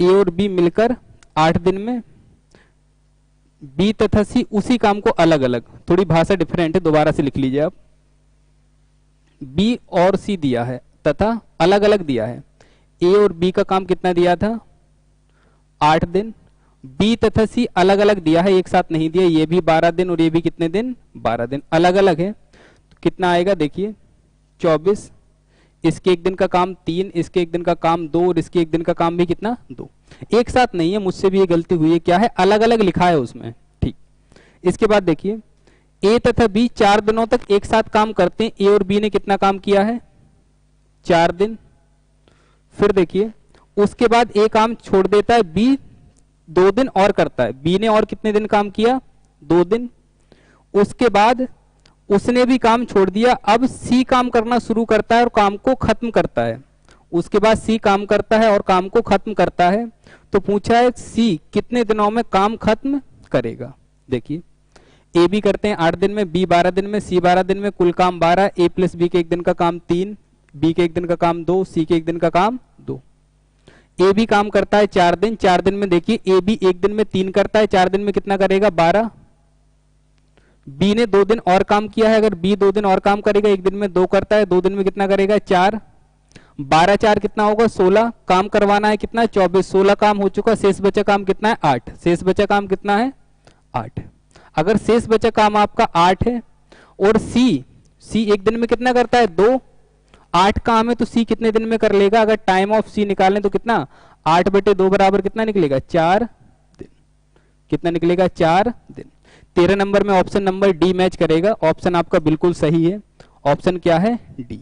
ए और बी मिलकर 8 दिन में, बी तथा सी उसी काम को अलग अलग, थोड़ी भाषा डिफरेंट है, दोबारा से लिख लीजिए आप। बी और सी दिया है तथा अलग अलग दिया है। ए और बी का काम कितना दिया था, 8 दिन। बी तथा सी अलग अलग दिया है, एक साथ नहीं दिया, ये भी 12 दिन और ये भी कितने दिन, 12 दिन। अलग अलग है तो कितना आएगा, देखिए 24। इसके 1 दिन का काम 3, इसके 1 दिन का काम 2 और इसके 1 दिन का काम भी कितना, 2। एक साथ नहीं है, मुझसे भी ये गलती हुई है, क्या है, अलग अलग लिखा है उसमें, ठीक। इसके बाद देखिए ए तथा बी 4 दिनों तक एक साथ काम करते हैं। ए और बी ने कितना काम किया है, 4 दिन। फिर देखिए उसके बाद ए काम छोड़ देता है, बी 2 दिन और करता है। बी ने और कितने दिन काम किया, 2 दिन। उसके बाद उसने भी काम छोड़ दिया, अब सी काम करना शुरू करता है और काम को खत्म करता है। उसके बाद सी काम करता है और काम को खत्म करता है। तो पूछा है सी कितने दिनों में काम खत्म करेगा। देखिए ए बी करते हैं 8 दिन में, बी 12 दिन में, सी 12 दिन में, कुल काम 12। ए + बी के 1 दिन का काम 3, बी के 1 दिन का काम 2, सी के 1 दिन का काम 2। ए बी काम करता है 4 दिन। 4 दिन में देखिए ए बी 1 दिन में 3 करता है, 4 दिन में कितना करेगा, 12। बी ने 2 दिन और काम किया है, अगर बी 2 दिन और काम करेगा, 1 दिन में 2 करता है, 2 दिन में कितना करेगा, 4। 12 4 कितना होगा, 16। काम करवाना है कितना, 24। 16 काम हो चुका, शेष बचा काम कितना है, 8। शेष बचा काम कितना है, 8। अगर शेष बचा काम आपका 8 है और सी सी एक दिन में कितना करता है 2, 8 काम है तो सी कितने दिन में कर लेगा? अगर टाइम ऑफ सी निकालें तो कितना 8/2 बराबर कितना निकलेगा 4 दिन। कितना निकलेगा 4 दिन। 13 नंबर में ऑप्शन नंबर डी मैच करेगा। ऑप्शन आपका बिल्कुल सही है। ऑप्शन क्या है? डी।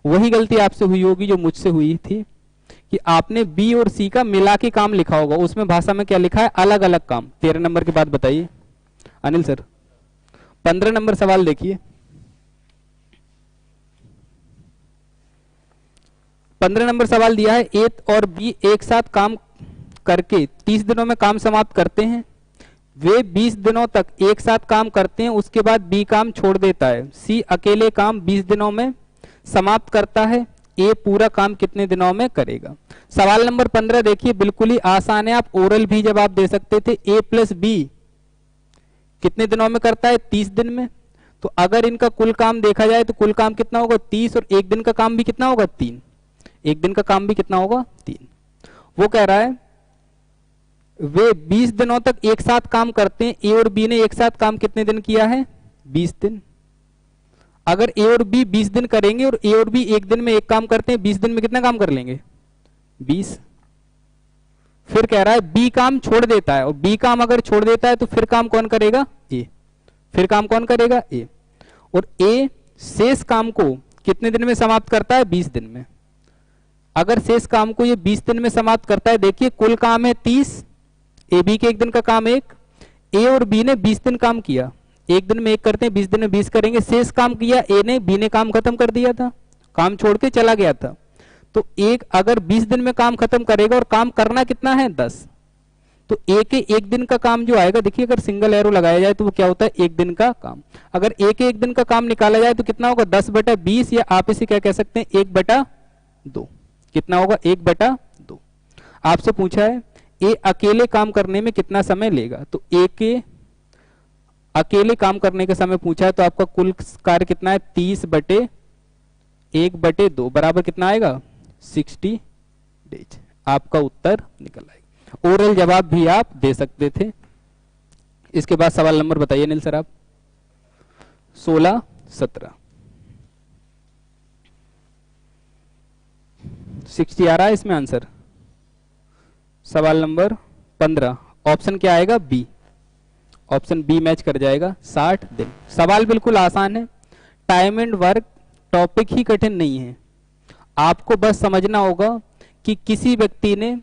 वही गलती आपसे हुई होगी जो मुझसे हुई थी कि आपने बी और सी का मिला के काम लिखा होगा, उसमें भाषा में क्या लिखा है? अलग अलग काम। 13 नंबर के बाद बताइए अनिल सर। 15 नंबर सवाल देखिए। 15 नंबर सवाल दिया है ए और बी एक साथ काम करके 30 दिनों में काम समाप्त करते हैं। वे 20 दिनों तक एक साथ काम करते हैं, उसके बाद बी काम छोड़ देता है। सी अकेले काम 20 दिनों में समाप्त करता है। ए पूरा काम कितने दिनों में करेगा? सवाल नंबर 15 देखिए, बिल्कुल ही आसान है। आप ओरल भी जवाब दे सकते थे। ए प्लस बी कितने दिनों में करता है? 30 दिन में। तो अगर इनका कुल काम देखा जाए तो कुल काम कितना होगा? 30, और एक दिन का काम भी कितना होगा? 3। एक दिन का काम भी कितना होगा? 3। वो कह रहा है वे 20 दिनों तक एक साथ काम करते हैं। ए और बी ने एक साथ काम कितने दिन किया है? 20 दिन। अगर ए और बी 20 दिन करेंगे और ए और बी एक दिन में एक काम करते हैं, 20 दिन में कितना काम कर लेंगे? 20। फिर कह रहा है बी काम छोड़ देता है, और बी काम अगर छोड़ देता है तो फिर काम कौन करेगा? ए। फिर काम कौन करेगा? ए। और ए शेष काम को कितने दिन में समाप्त करता है? 20 दिन में। अगर शेष काम को ये 20 दिन में समाप्त करता है, देखिए कुल काम है 30, ए बी के एक दिन का काम 1, ए और बी ने 20 दिन काम किया। एक दिन में एक करते हैं, 20 दिन में 20 करेंगे। शेष काम किया ए ने, बी ने काम खत्म कर दिया था, काम छोड़ के चला गया था। तो एक अगर 20 दिन में काम खत्म करेगा और काम करना कितना है? 10, तो ए के एक दिन का काम जो आएगा, देखिए अगर सिंगल एरो लगाया जाए तो वो क्या होता है? एक दिन का काम। अगर ए के एक दिन का काम निकाला जाए तो कितना होगा? 10/20, या आप इसे क्या कह सकते हैं? 1/2। कितना होगा? 1/2। आपसे पूछा है ए अकेले काम करने में कितना समय लेगा, तो ए के अकेले काम करने का समय पूछा है, तो आपका कुल कार्य कितना है? 30/1/2 बराबर कितना आएगा? 60 डेज। आपका उत्तर निकल आएगा। ओरल जवाब भी आप दे सकते थे। इसके बाद सवाल नंबर बताइए अनिल सर आप। 16, 17, 60 आ रहा है इसमें आंसर। सवाल नंबर 15, ऑप्शन क्या आएगा? बी। ऑप्शन बी मैच कर जाएगा। 60 दिन। सवाल बिल्कुल आसान है। टाइम एंड वर्क टॉपिक ही कठिन नहीं है। आपको बस समझना होगा कि किसी व्यक्ति ने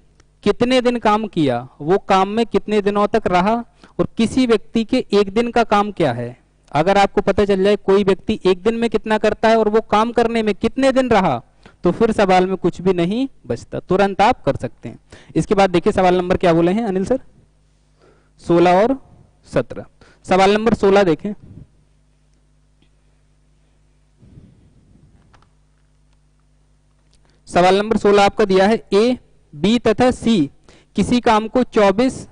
कितने दिन काम किया, वो काम में कितने दिनों तक रहा, और किसी व्यक्ति के एक दिन का काम क्या है। अगर आपको पता चल जाए कोई व्यक्ति एक दिन में कितना करता है और वो काम करने में कितने दिन रहा, तो फिर सवाल में कुछ भी नहीं बचता, तुरंत आप कर सकते हैं। इसके बाद देखिए सवाल नंबर क्या बोले हैं अनिल सर? 16 और 17। सवाल नंबर 16 देखें। सवाल नंबर 16 आपका दिया है ए, बी तथा सी किसी काम को 24,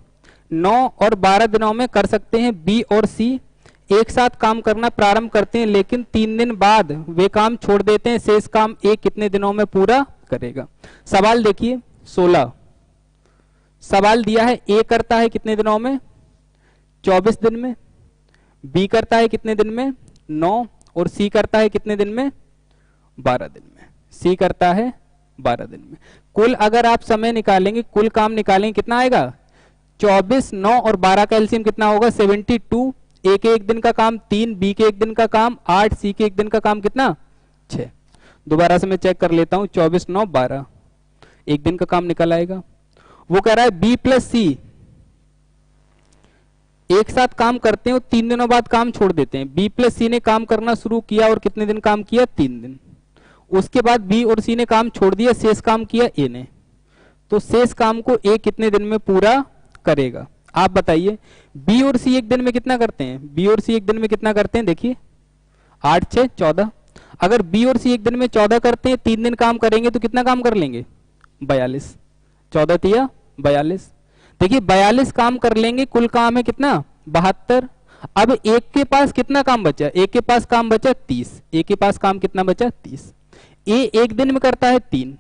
9 और 12 दिनों में कर सकते हैं। बी और सी एक साथ काम करना प्रारंभ करते हैं, लेकिन 3 दिन बाद वे काम छोड़ देते हैं। शेष काम ए कितने दिनों में पूरा करेगा? सवाल देखिए 16। सवाल दिया है ए करता है कितने दिनों में? 24 दिन में। बी करता है कितने दिन में? 9। और सी करता है कितने दिन में? 12 दिन में। सी करता है 12 दिन में। कुल अगर आप समय निकालेंगे, कुल काम निकालेंगे, कितना आएगा? 24, 9 और 12 का एलसीएम कितना होगा? 72। ए के एक दिन का काम 3, बी के एक दिन का काम 8, सी के एक दिन का काम कितना? 6। दोबारा से मैं चेक कर लेता हूं। 24, 9, 12 एक दिन का काम निकल आएगा। वो कह रहा है बी प्लस सी एक साथ काम करते हैं और 3 दिनों बाद काम छोड़ देते हैं। बी प्लस सी ने काम करना शुरू किया और कितने दिन काम किया? 3 दिन। उसके बाद बी और सी ने काम छोड़ दिया, शेष काम किया ए ने। तो शेष काम को ए कितने दिन में पूरा करेगा? आप बताइए। बी और सी एक दिन में कितना करते हैं? बी और सी एक दिन में कितना करते हैं? देखिए 8, 6, 14। अगर बी और सी एक दिन में 14 करते हैं, 3 दिन काम करेंगे तो कितना काम कर लेंगे? 42। 14 तिया 42। देखिए 42 काम कर लेंगे। कुल काम है कितना? 72। अब एक के पास कितना काम बचा? एक के पास काम बचा 30। एक के पास काम कितना बचा? 30। ए एक दिन में करता है 3।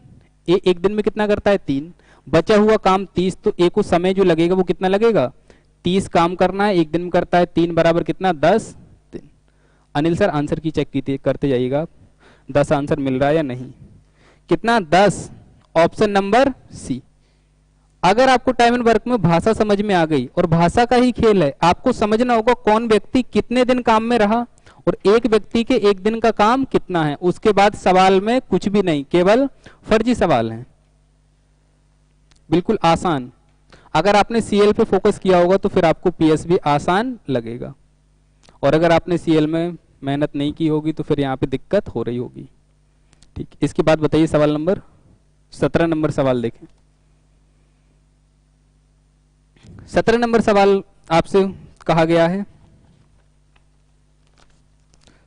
ए एक दिन में कितना करता है? 3। बचा हुआ काम 30, तो ए को समय जो लगेगा वो कितना लगेगा? 30 काम करना है, एक दिन में करता है 3, बराबर कितना? 10 दिन। अनिल सर आंसर की चेक करते जाइएगा, 10 आंसर मिल रहा है या नहीं। कितना? 10, ऑप्शन नंबर सी। अगर आपको टाइम एंड वर्क में भाषा समझ में आ गई, और भाषा का ही खेल है, आपको समझना होगा कौन व्यक्ति कितने दिन काम में रहा और एक व्यक्ति के एक दिन का काम कितना है। उसके बाद सवाल में कुछ भी नहीं, केवल फर्जी सवाल है, बिल्कुल आसान। अगर आपने सीएल पे फोकस किया होगा तो फिर आपको पीएस भी आसान लगेगा, और अगर आपने सीएल में मेहनत नहीं की होगी तो फिर यहाँ पे दिक्कत हो रही होगी। ठीक, इसके बाद बताइए सवाल नंबर 17 नंबर सवाल देखें। 17 नंबर सवाल आपसे कहा गया है,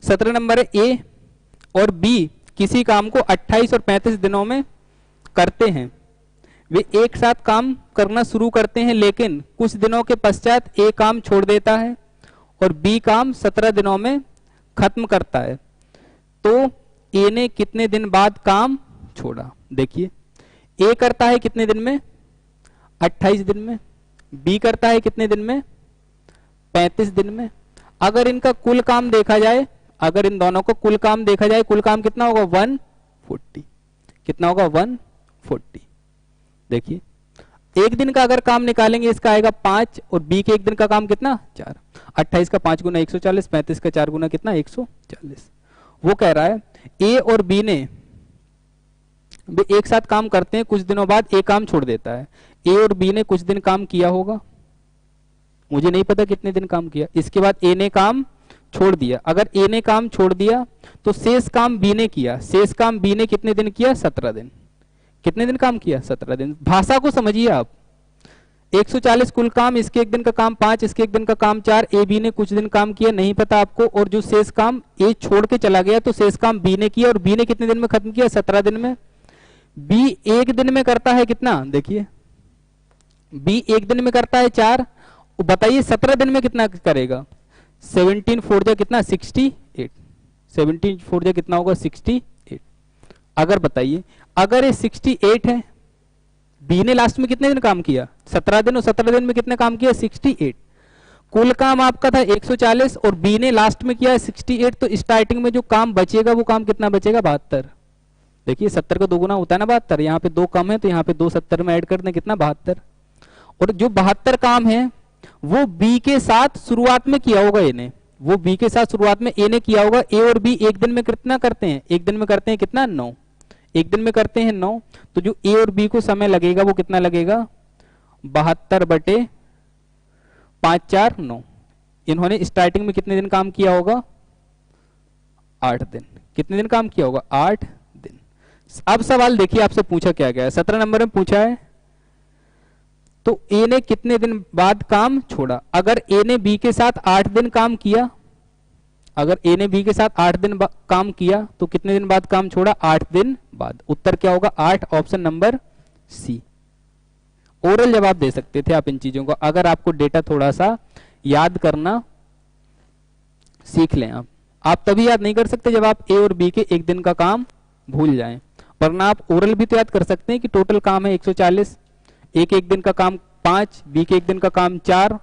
17 नंबर है, ए और बी किसी काम को 28 और 35 दिनों में करते हैं। वे एक साथ काम करना शुरू करते हैं, लेकिन कुछ दिनों के पश्चात ए काम छोड़ देता है और बी काम 17 दिनों में खत्म करता है। तो ए ने कितने दिन बाद काम छोड़ा? देखिए, ए करता है कितने दिन में? 28 दिन में। बी करता है कितने दिन में? 35 दिन में। अगर इनका कुल काम देखा जाए, अगर इन दोनों को कुल काम देखा जाए, कुल काम कितना होगा? 140। कितना होगा? 140। देखिए, एक दिन का अगर काम निकालेंगे इसका आएगा 5, और बी के एक दिन का काम कितना? 4। 28 का 5 गुना 140, 35 का 4 गुना कितना? 140। वो कह रहा है ए और बी ने वे एक साथ काम करते हैं, कुछ दिनों बाद ए काम छोड़ देता है। ए और बी ने कुछ दिन काम किया होगा, मुझे नहीं पता कितने दिन काम किया। इसके बाद ए ने काम छोड़ दिया। अगर ए ने काम छोड़ दिया तो शेष काम बी ने किया। शेष काम बी ने कितने दिन किया? 17 दिन। कितने दिन काम किया? 17 दिन। भाषा को समझिए आप। 140 कुल काम, इसके एक दिन का काम 5, इसके एक दिन का काम 4। ए बी ने कुछ दिन काम किया, नहीं पता आपको, और जो शेष काम ए छोड़ के चला गया तो शेष काम बी ने किया, और बी ने कितने दिन में खत्म किया? 17 दिन में। बी एक दिन में करता है कितना? देखिए, बी एक दिन में करता है 4। बताइए 17 दिन में कितना करेगा? 17 4 जा कितना? 68। 17 4 जा कितना होगा? 68। अगर बताइए, अगर ये 68 है, बी ने लास्ट में कितने दिन काम किया? 17 दिन, और 17 दिन में कितने काम किया? 68। कुल काम आपका था 140 और बी ने लास्ट में किया 68, तो स्टार्टिंग में जो काम बचेगा वो काम कितना बचेगा? 72। देखिए, 70 का 2 गुना होता है ना 72। यहाँ पे 2 कम है तो यहाँ पे 2 70 में ऐड कर दें, कितना? 72। और जो 72 काम है वो बी के साथ शुरुआत में किया होगा ए ने, वो बी के साथ शुरुआत में ए ने किया होगा। ए और बी एक दिन में कितना करते हैं? एक दिन में करते हैं कितना? 9। एक दिन में करते हैं 9। तो जो ए और बी को समय लगेगा वो कितना लगेगा? 72 बटे 5 4 9। इन्होंने स्टार्टिंग में कितने दिन काम किया होगा? 8 दिन। कितने दिन काम किया होगा? 8 दिन। अब सवाल देखिए आपसे पूछा क्या गया है, 17 नंबर में पूछा है, तो ए ने कितने दिन बाद काम छोड़ा? अगर ए ने बी के साथ 8 दिन काम किया, अगर ए ने बी के साथ 8 दिन काम किया तो कितने दिन बाद काम छोड़ा? 8 दिन बाद। उत्तर क्या होगा? 8, ऑप्शन नंबर सी। ओरल जवाब दे सकते थे आप इन चीजों का, अगर आपको डेटा थोड़ा सा याद करना सीख लें। आप तभी याद नहीं कर सकते जब आप ए और बी के एक दिन का काम भूल जाएं, वरना आप ओरल भी तो याद कर सकते हैं कि टोटल काम है 140, एक एक दिन का काम 5, बी के एक दिन का काम 4,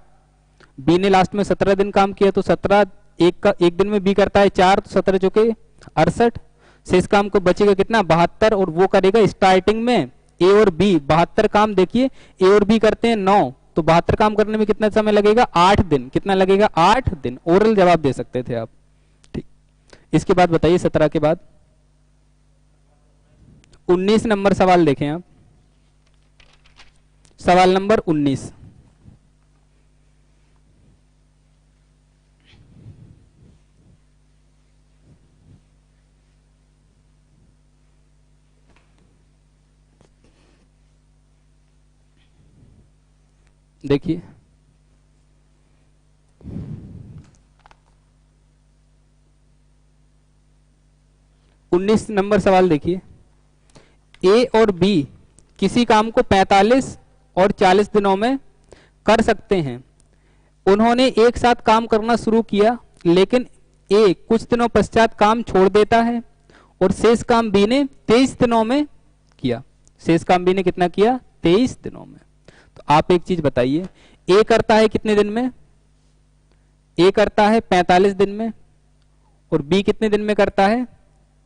बी ने लास्ट में 17 दिन काम किया, तो 17 एक दिन में बी करता है 4, तो 17 चौके 68। शेष काम को बचेगा कितना? 72, और वो करेगा स्टार्टिंग में ए और बी 72 काम। देखिए, ए और बी करते हैं 9, तो 72 काम करने में कितना समय लगेगा? 8 दिन। कितना लगेगा? 8 दिन। ओरल जवाब दे सकते थे आप। ठीक, इसके बाद बताइए 17 के बाद 19 नंबर सवाल देखें आप। सवाल नंबर 19, देखिए, उन्नीस नंबर सवाल देखिए, ए और बी किसी काम को 45 और 40 दिनों में कर सकते हैं। उन्होंने एक साथ काम करना शुरू किया, लेकिन ए कुछ दिनों पश्चात काम छोड़ देता है और शेष काम बी ने 23 दिनों में किया। शेष काम बी ने कितना किया? 23 दिनों में। तो आप एक चीज बताइए, ए करता है कितने दिन में? ए करता है 45 दिन में, और बी कितने दिन में करता है?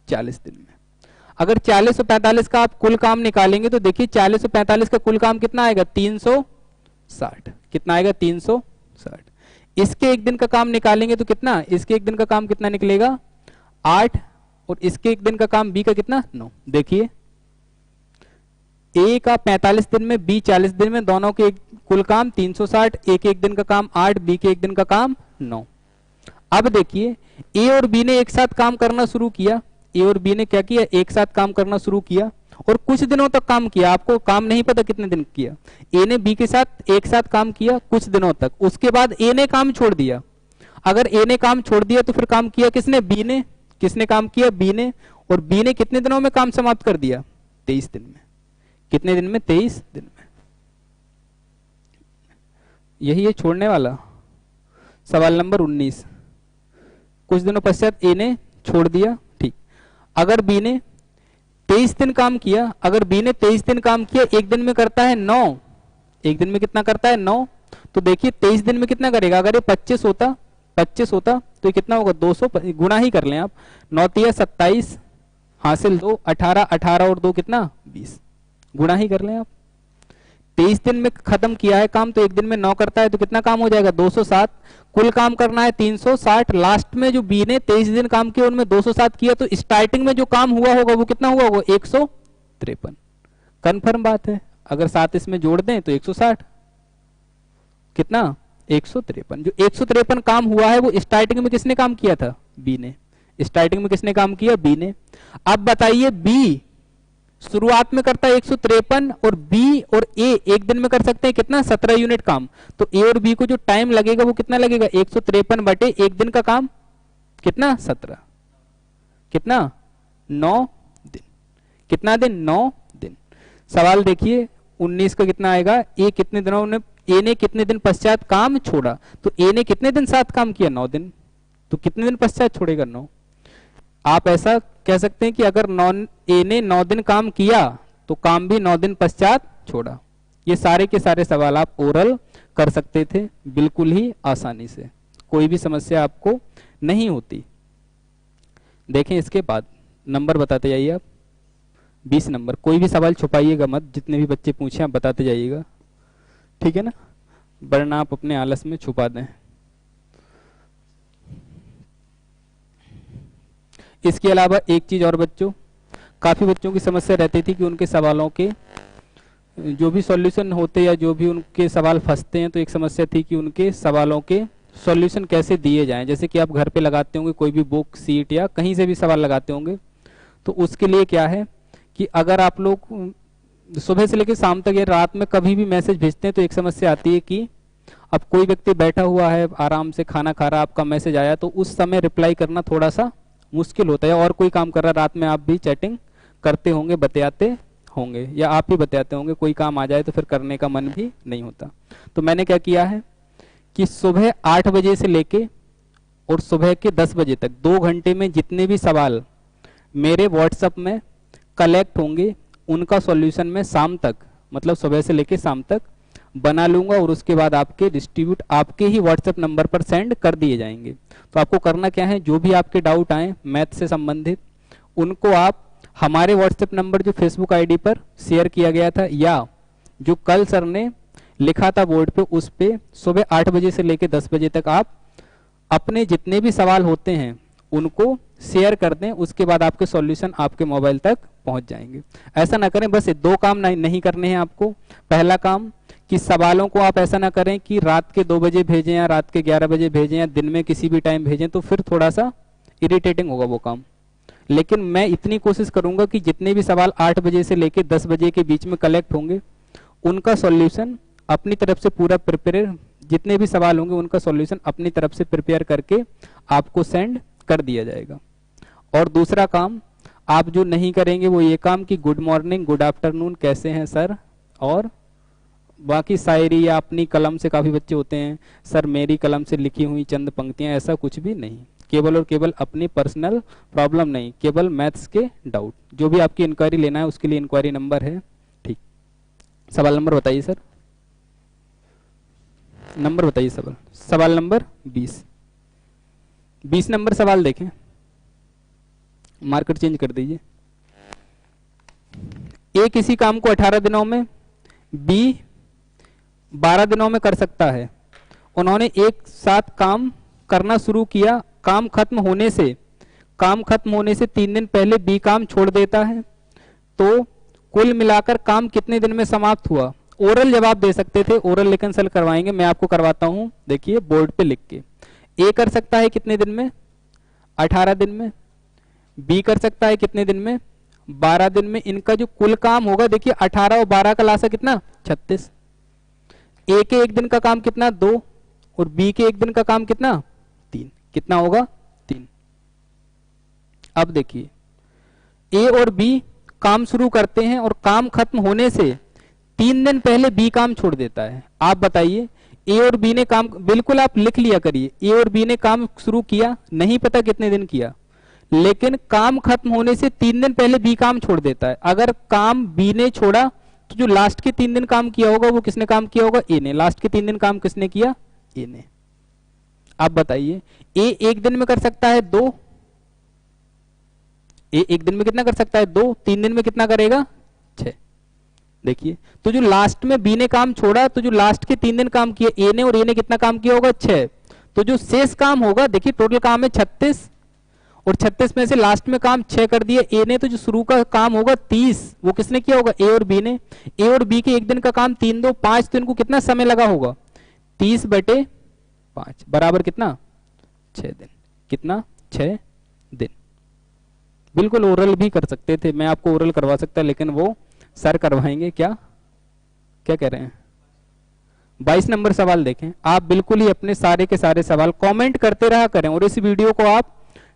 40 दिन में। अगर 40 और 45 का आप कुल काम निकालेंगे तो देखिए 40 और 45 का कुल काम कितना आएगा? 360। कितना आएगा? 360। इसके एक दिन का काम निकालेंगे तो कितना? इसके एक दिन का काम कितना निकलेगा? 8। और इसके एक दिन का काम बी का कितना? 9। देखिए ए का 45 दिन में, बी 40 दिन में, दोनों के कुल काम 360, ए के एक दिन का काम 8, बी के एक दिन का काम 9। अब देखिए ए और बी ने एक साथ काम करना शुरू किया। ए और बी ने क्या किया? एक साथ काम करना शुरू किया और कुछ दिनों तक काम किया। आपको काम नहीं पता कितने दिन किया। ए ने बी के साथ एक साथ काम किया कुछ दिनों तक, उसके बाद ए ने काम छोड़ दिया। अगर ए ने काम छोड़ दिया तो फिर काम किया किसने? बी ने। किसने काम किया? बी ने। और बी ने कितने दिनों में काम समाप्त कर दिया? 23 दिन में। कितने दिन में? 23 दिन में। यही है छोड़ने वाला। सवाल नंबर 19। कुछ दिनों पश्चात ए ने छोड़ दिया, ठीक। अगर बी ने 23 दिन काम किया, अगर बी ने 23 दिन काम किया, एक दिन में करता है 9। एक दिन में कितना करता है? 9। तो देखिए 23 दिन में कितना करेगा? अगर ये 25 होता तो ये कितना होगा? 200। गुणा ही कर लें आप। 9 तिया 27 हासिल 2, 18, 18 और 2 कितना? 20। गुणा ही कर लें आप। 23 दिन में खत्म किया है काम, तो एक दिन में 9 करता है तो कितना काम हो जाएगा? 207। कुल काम करना है 360। लास्ट में जो बी ने 23 दिन काम किया उनमें 207 किया, तो स्टार्टिंग में जो काम हुआ होगा वो कितना हुआ होगा? 153। कन्फर्म बात है। अगर 7 इसमें जोड़ दें तो 160। कितना? 153। जो 153 काम हुआ है वो स्टार्टिंग में किसने काम किया था? बी ने। स्टार्टिंग में किसने काम किया? बी ने। अब बताइए बी शुरुआत में करता है 153 और बी और ए एक दिन में कर सकते हैं कितना? 17 यूनिट काम। तो ए और बी को जो टाइम लगेगा वो कितना लगेगा? 153 बटे एक दिन का काम कितना? 17। कितना? 9 दिन। कितना दिन? 9 दिन। सवाल देखिए 19 का कितना आएगा? ए कितने दिनों ने, ए ने कितने दिन पश्चात काम छोड़ा? तो ए ने कितने दिन साथ काम किया? 9 दिन। तो कितने दिन पश्चात छोड़ेगा? 9। आप ऐसा कह सकते हैं कि अगर ए ने 9 दिन काम किया तो काम भी 9 दिन पश्चात छोड़ा। ये सारे के सारे सवाल आप ओरल कर सकते थे बिल्कुल ही आसानी से, कोई भी समस्या आपको नहीं होती। देखें इसके बाद नंबर बताते जाइए आप। 20 नंबर। कोई भी सवाल छुपाइएगा मत, जितने भी बच्चे पूछे आप बताते जाइएगा, ठीक है ना, वरना आप अपने आलस में छुपा दें। इसके अलावा एक चीज और बच्चों, काफी बच्चों की समस्या रहती थी कि उनके सवालों के जो भी सॉल्यूशन होते या जो भी उनके सवाल फंसते हैं, तो एक समस्या थी कि उनके सवालों के सॉल्यूशन कैसे दिए जाएं। जैसे कि आप घर पे लगाते होंगे कोई भी बुक, सीट या कहीं से भी सवाल लगाते होंगे, तो उसके लिए क्या है कि अगर आप लोग सुबह से लेकर शाम तक या रात में कभी भी मैसेज भेजते हैं तो एक समस्या आती है कि अब कोई व्यक्ति बैठा हुआ है आराम से खाना खा रहा, आपका मैसेज आया तो उस समय रिप्लाई करना थोड़ा सा मुश्किल होता है। और कोई काम कर रहा है, रात में आप भी चैटिंग करते होंगे, बतियाते होंगे या आप ही बतियाते होंगे, कोई काम आ जाए तो फिर करने का मन भी नहीं होता। तो मैंने क्या किया है कि सुबह 8 बजे से लेके और सुबह के 10 बजे तक 2 घंटे में जितने भी सवाल मेरे व्हाट्सएप में कलेक्ट होंगे उनका सॉल्यूशन मैं शाम तक, मतलब सुबह से लेके शाम तक बना लूंगा और उसके बाद आपके डिस्ट्रीब्यूट आपके ही व्हाट्सएप नंबर पर सेंड कर दिए जाएंगे। तो आपको करना क्या है, जो भी आपके डाउट आए मैथ से संबंधित उनको आप हमारे व्हाट्सएप नंबर जो फेसबुक आईडी पर शेयर किया गया था या जो कल सर ने लिखा था बोर्ड पे, उस पे सुबह 8 बजे से लेकर 10 बजे तक आप अपने जितने भी सवाल होते हैं उनको शेयर कर दें। उसके बाद आपके सॉल्यूशन आपके मोबाइल तक पहुंच जाएंगे। ऐसा ना करें, बस 2 काम नहीं करने हैं आपको। पहला काम कि सवालों को आप ऐसा ना करें कि रात के 2 बजे भेजें या रात के 11 बजे भेजें या दिन में किसी भी टाइम भेजें, तो फिर थोड़ा सा इरिटेटिंग होगा वो काम। लेकिन मैं इतनी कोशिश करूंगा कि जितने भी सवाल 8 बजे से लेकर 10 बजे के बीच में कलेक्ट होंगे उनका सॉल्यूशन अपनी तरफ से पूरा प्रिपेयर, जितने भी सवाल होंगे उनका सॉल्यूशन अपनी तरफ से प्रिपेयर करके आपको सेंड कर दिया जाएगा। और दूसरा काम आप जो नहीं करेंगे वो ये काम कि गुड मॉर्निंग, गुड आफ्टरनून, कैसे हैं सर, और बाकी शायरी या अपनी कलम से, काफी बच्चे होते हैं सर मेरी कलम से लिखी हुई चंद पंक्तियां, ऐसा कुछ भी नहीं। केवल और केवल अपनी पर्सनल प्रॉब्लम नहीं, केवल मैथ्स के डाउट, जो भी आपकी इंक्वायरी लेना है उसके लिए इंक्वायरी नंबर है, ठीक। सवाल नंबर बताइए सर, नंबर बताइए। सवाल नंबर 20 नंबर सवाल देखें। मार्कर चेंज कर दीजिए। ए किसी काम को 18 दिनों में, बी 12 दिनों में कर सकता है। उन्होंने एक साथ काम करना शुरू किया। काम खत्म होने से 3 दिन पहले बी काम छोड़ देता है, तो कुल मिलाकर काम कितने दिन में समाप्त हुआ? ओरल जवाब दे सकते थे, ओरल लेकिन सर करवाएंगे, मैं आपको करवाता हूं। देखिए बोर्ड पे लिख के, ए कर सकता है कितने दिन में? 18 दिन में। बी कर सकता है कितने दिन में? 12 दिन में। इनका जो कुल काम होगा, देखिए 18 और 12 का लासा कितना? 36। ए के एक दिन का काम कितना? 2, और बी के एक दिन का काम कितना? 3। कितना होगा? 3। अब देखिए, ए और बी काम शुरू करते हैं और काम खत्म होने से 3 दिन पहले बी काम छोड़ देता है। आप बताइए, ए और बी ने काम, बिल्कुल आप लिख लिया करिए, ए और बी ने काम शुरू किया, नहीं पता कितने दिन किया, लेकिन काम खत्म होने से 3 दिन पहले बी काम छोड़ देता है। अगर काम बी ने छोड़ा तो जो लास्ट के 3 दिन काम किया होगा वो किसने काम किया होगा? ए ने। लास्ट के 3 दिन काम किसने किया? ए ने। आप बताइए, ए एक दिन में कर सकता है 2, ए एक दिन में कितना कर सकता है? 2। 3 दिन में कितना करेगा? 6। देखिए, तो जो लास्ट में बी ने काम छोड़ा, तो जो लास्ट के 3 दिन काम किए ए ने, और ए ने कितना काम किया होगा? 6। तो जो शेष काम होगा, देखिए टोटल काम है 36, और 36 में से लास्ट में काम 6 कर दिए ए ने, तो जो शुरू का काम होगा 30, वो किसने किया होगा? ए और बी ने। ए और बी के एक दिन का काम 3, 2, 5, तो इनको कितना समय लगा होगा? 30/5 बराबर कितना? 6 दिन। कितना? 6 दिन। बिल्कुल ओरल भी कर सकते थे, मैं आपको ओरल करवा सकता, लेकिन वो सर करवाएंगे। क्या क्या कह रहे हैं? 22 नंबर सवाल देखें। आप बिल्कुल ही अपने सारे के सारे सवाल कमेंट करते रहा करें, और इस वीडियो को आप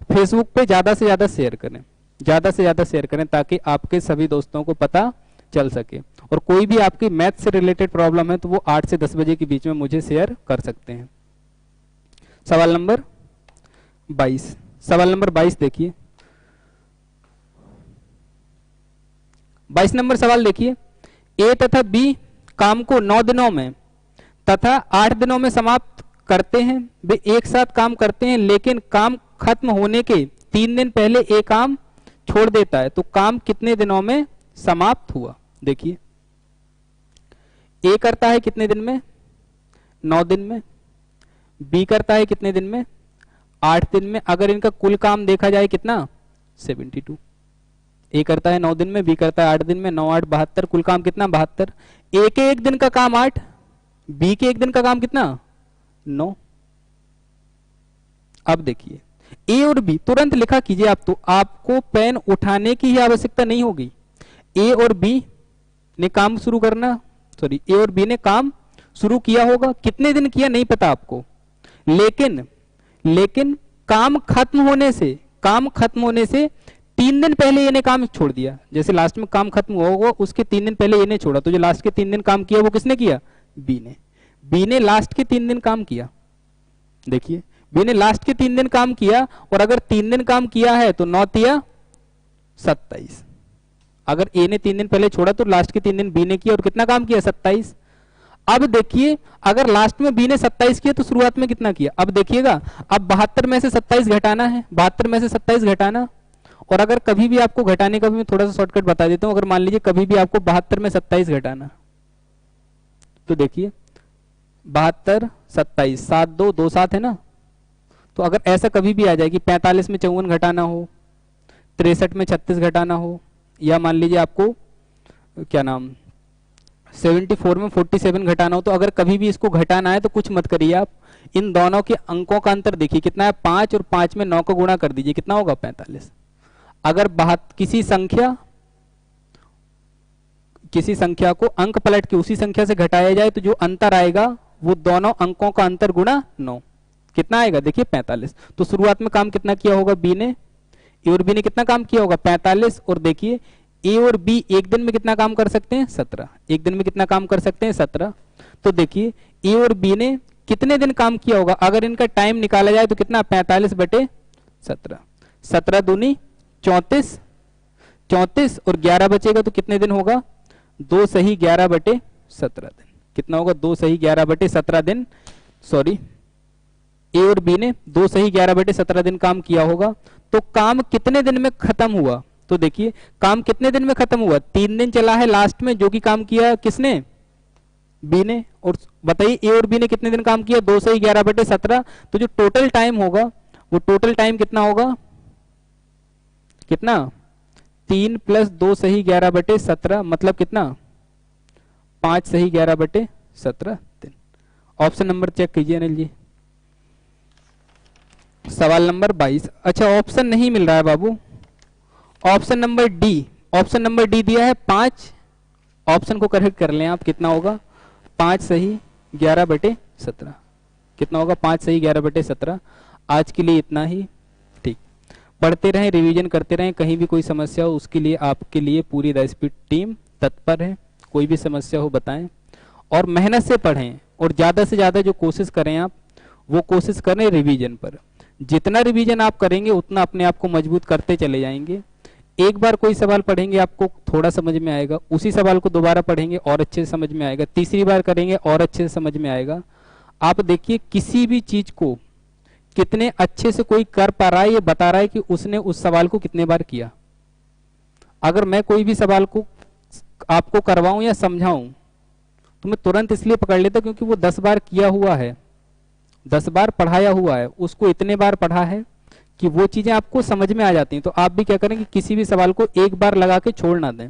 फेसबुक पे ज्यादा से ज्यादा शेयर करें, ज्यादा से ज्यादा शेयर करें, ताकि आपके सभी दोस्तों को पता चल सके। और कोई भी आपकी मैथ से रिलेटेड प्रॉब्लम है तो वो 8 से 10 बजे के बीच में मुझे शेयर कर सकते हैं। सवाल नंबर 22, सवाल नंबर 22 देखिए। 22 नंबर सवाल देखिए, ए तथा बी काम को 9 दिनों में तथा 8 दिनों में समाप्त करते हैं। वे एक साथ काम करते हैं, लेकिन काम खत्म होने के 3 दिन पहले ए काम छोड़ देता है, तो काम कितने दिनों में समाप्त हुआ? देखिए, ए करता है कितने दिन में? 9 दिन में। बी करता है कितने दिन में? 8 दिन में। अगर इनका कुल काम देखा जाए कितना? 72। ए करता है 9 दिन में, बी करता है 8 दिन में, 9 8 72, कुल काम कितना? 72। ए के एक दिन का काम 8, बी के एक दिन का काम कितना? 9। अब देखिए, ए और बी तुरंत लिखा कीजिए आप, तो आपको पेन उठाने की ही आवश्यकता नहीं होगी। ए और बी ने काम शुरू करना, सॉरी, ए और बी ने काम शुरू किया होगा, कितने दिन किया नहीं पता आपको, लेकिन काम खत्म होने से 3 दिन पहले ए ने काम छोड़ दिया। जैसे लास्ट में काम खत्म हुआ होगा, उसके 3 दिन पहले ए ने छोड़ा, तो जो लास्ट के 3 दिन काम किया वो किसने किया? बी ने। बी ने लास्ट के 3 दिन काम किया। देखिए, बी ने लास्ट के 3 दिन काम किया, और अगर 3 दिन काम किया है तो 9 तिया 27। अगर ए ने 3 दिन पहले छोड़ा तो लास्ट के 3 दिन बी ने किया, और कितना काम किया? 27। अब देखिए, अगर लास्ट में बी ने 27 किया तो शुरुआत में कितना किया? अब देखिएगा, अब 72 में से 27 घटाना है, 72 में से 27 घटाना। और अगर कभी भी आपको घटाने का भी मैं थोड़ा सा शॉर्टकट बता देता हूं, अगर मान लीजिए कभी भी आपको 72 में 27 घटाना, तो देखिए 72 27 7 2 2 7 है ना, तो अगर ऐसा कभी भी आ जाए कि 45 में 54 घटाना हो, 63 में 36 घटाना हो, या मान लीजिए आपको क्या नाम 74 में 47 घटाना हो, तो अगर कभी भी इसको घटाना है तो कुछ मत करिए आप, इन दोनों के अंकों का अंतर देखिए कितना है? 5, और 5 में 9 को गुणा कर दीजिए, कितना होगा? 45। अगर किसी संख्या को अंक पलट के उसी संख्या से घटाया जाए तो जो अंतर आएगा वो दोनों अंकों का अंतर गुणा 9, कितना आएगा? देखिए 45। तो शुरुआत में काम कितना किया होगा बी ने? ए और बी ने कितना काम किया होगा? 45। और देखिए, ए और बी एक दिन में कितना काम कर सकते हैं? 17। एक दिन में कितना काम कर सकते हैं? 17। तो देखिए, ए और बी ने कितने दिन काम किया होगा? अगर इनका टाइम निकाला जाए तो कितना? 45/17। 17 दूनी 34, 34 और 11 बचेगा तो कितने दिन होगा? 2 सही 11/17 दिन। कितना होगा? 2 सही 11/17 दिन। सॉरी, ए और बी ने 2 सही 11/17 दिन काम किया होगा। तो काम कितने दिन में खत्म हुआ? तो देखिए काम कितने दिन में खत्म हुआ, 3 दिन चला है लास्ट में, जो कि काम किया किसने? बी ने। और बताइए ए और बी ने कितने दिन काम किया? 2 से 11/17। तो जो टोटल टाइम होगा वो टोटल टाइम कितना होगा? कितना? 3 + 2 सही 11/17 मतलब कितना? 5 सही 11/17 दिन। ऑप्शन नंबर चेक कीजिए अनिल जी। सवाल नंबर 22। अच्छा ऑप्शन नहीं मिल रहा है बाबू, option number D, option number D दिया है 5। ऑप्शन को करेक्ट कर लें आप, कितना होगा? 5 सही 11/17। कितना होगा? 5 सही 11/17। आज के लिए इतना ही। ठीक, पढ़ते रहें, रिवीजन करते रहें, कहीं भी कोई समस्या हो उसके लिए आपके लिए पूरी द स्पीड टीम तत्पर है। कोई भी समस्या हो बताएं और मेहनत से पढ़ें और ज़्यादा से ज़्यादा जो कोशिश करें आप वो कोशिश करें रिवीजन पर। जितना रिवीजन आप करेंगे उतना अपने आप को मजबूत करते चले जाएंगे। एक बार कोई सवाल पढ़ेंगे आपको थोड़ा समझ में आएगा, उसी सवाल को दोबारा पढ़ेंगे और अच्छे से समझ में आएगा, तीसरी बार करेंगे और अच्छे से समझ में आएगा। आप देखिए किसी भी चीज को कितने अच्छे से कोई कर पा रहा है ये बता रहा है कि उसने उस सवाल को कितने बार किया। अगर मैं कोई भी सवाल को आपको करवाऊं या समझाऊं तो मैं तुरंत इसलिए पकड़ लेता क्योंकि वो 10 बार किया हुआ है, 10 बार पढ़ाया हुआ है, उसको इतने बार पढ़ा है कि वो चीजें आपको समझ में आ जाती हैं। तो आप भी क्या करें कि किसी भी सवाल को एक बार लगा के छोड़ ना दें।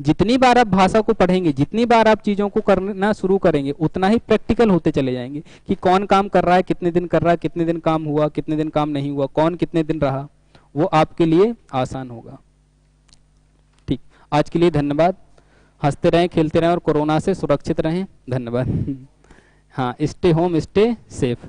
जितनी बार आप भाषा को पढ़ेंगे, जितनी बार आप चीजों को करना शुरू करेंगे, उतना ही प्रैक्टिकल होते चले जाएंगे कि कौन काम कर रहा है, कितने दिन कर रहा है, कितने दिन काम हुआ, कितने दिन काम नहीं हुआ, कौन कितने दिन रहा, वो आपके लिए आसान होगा। ठीक, आज के लिए धन्यवाद। हंसते रहें, खेलते रहें और कोरोना से सुरक्षित रहें। धन्यवाद। हाँ, स्टे होम, स्टे सेफ।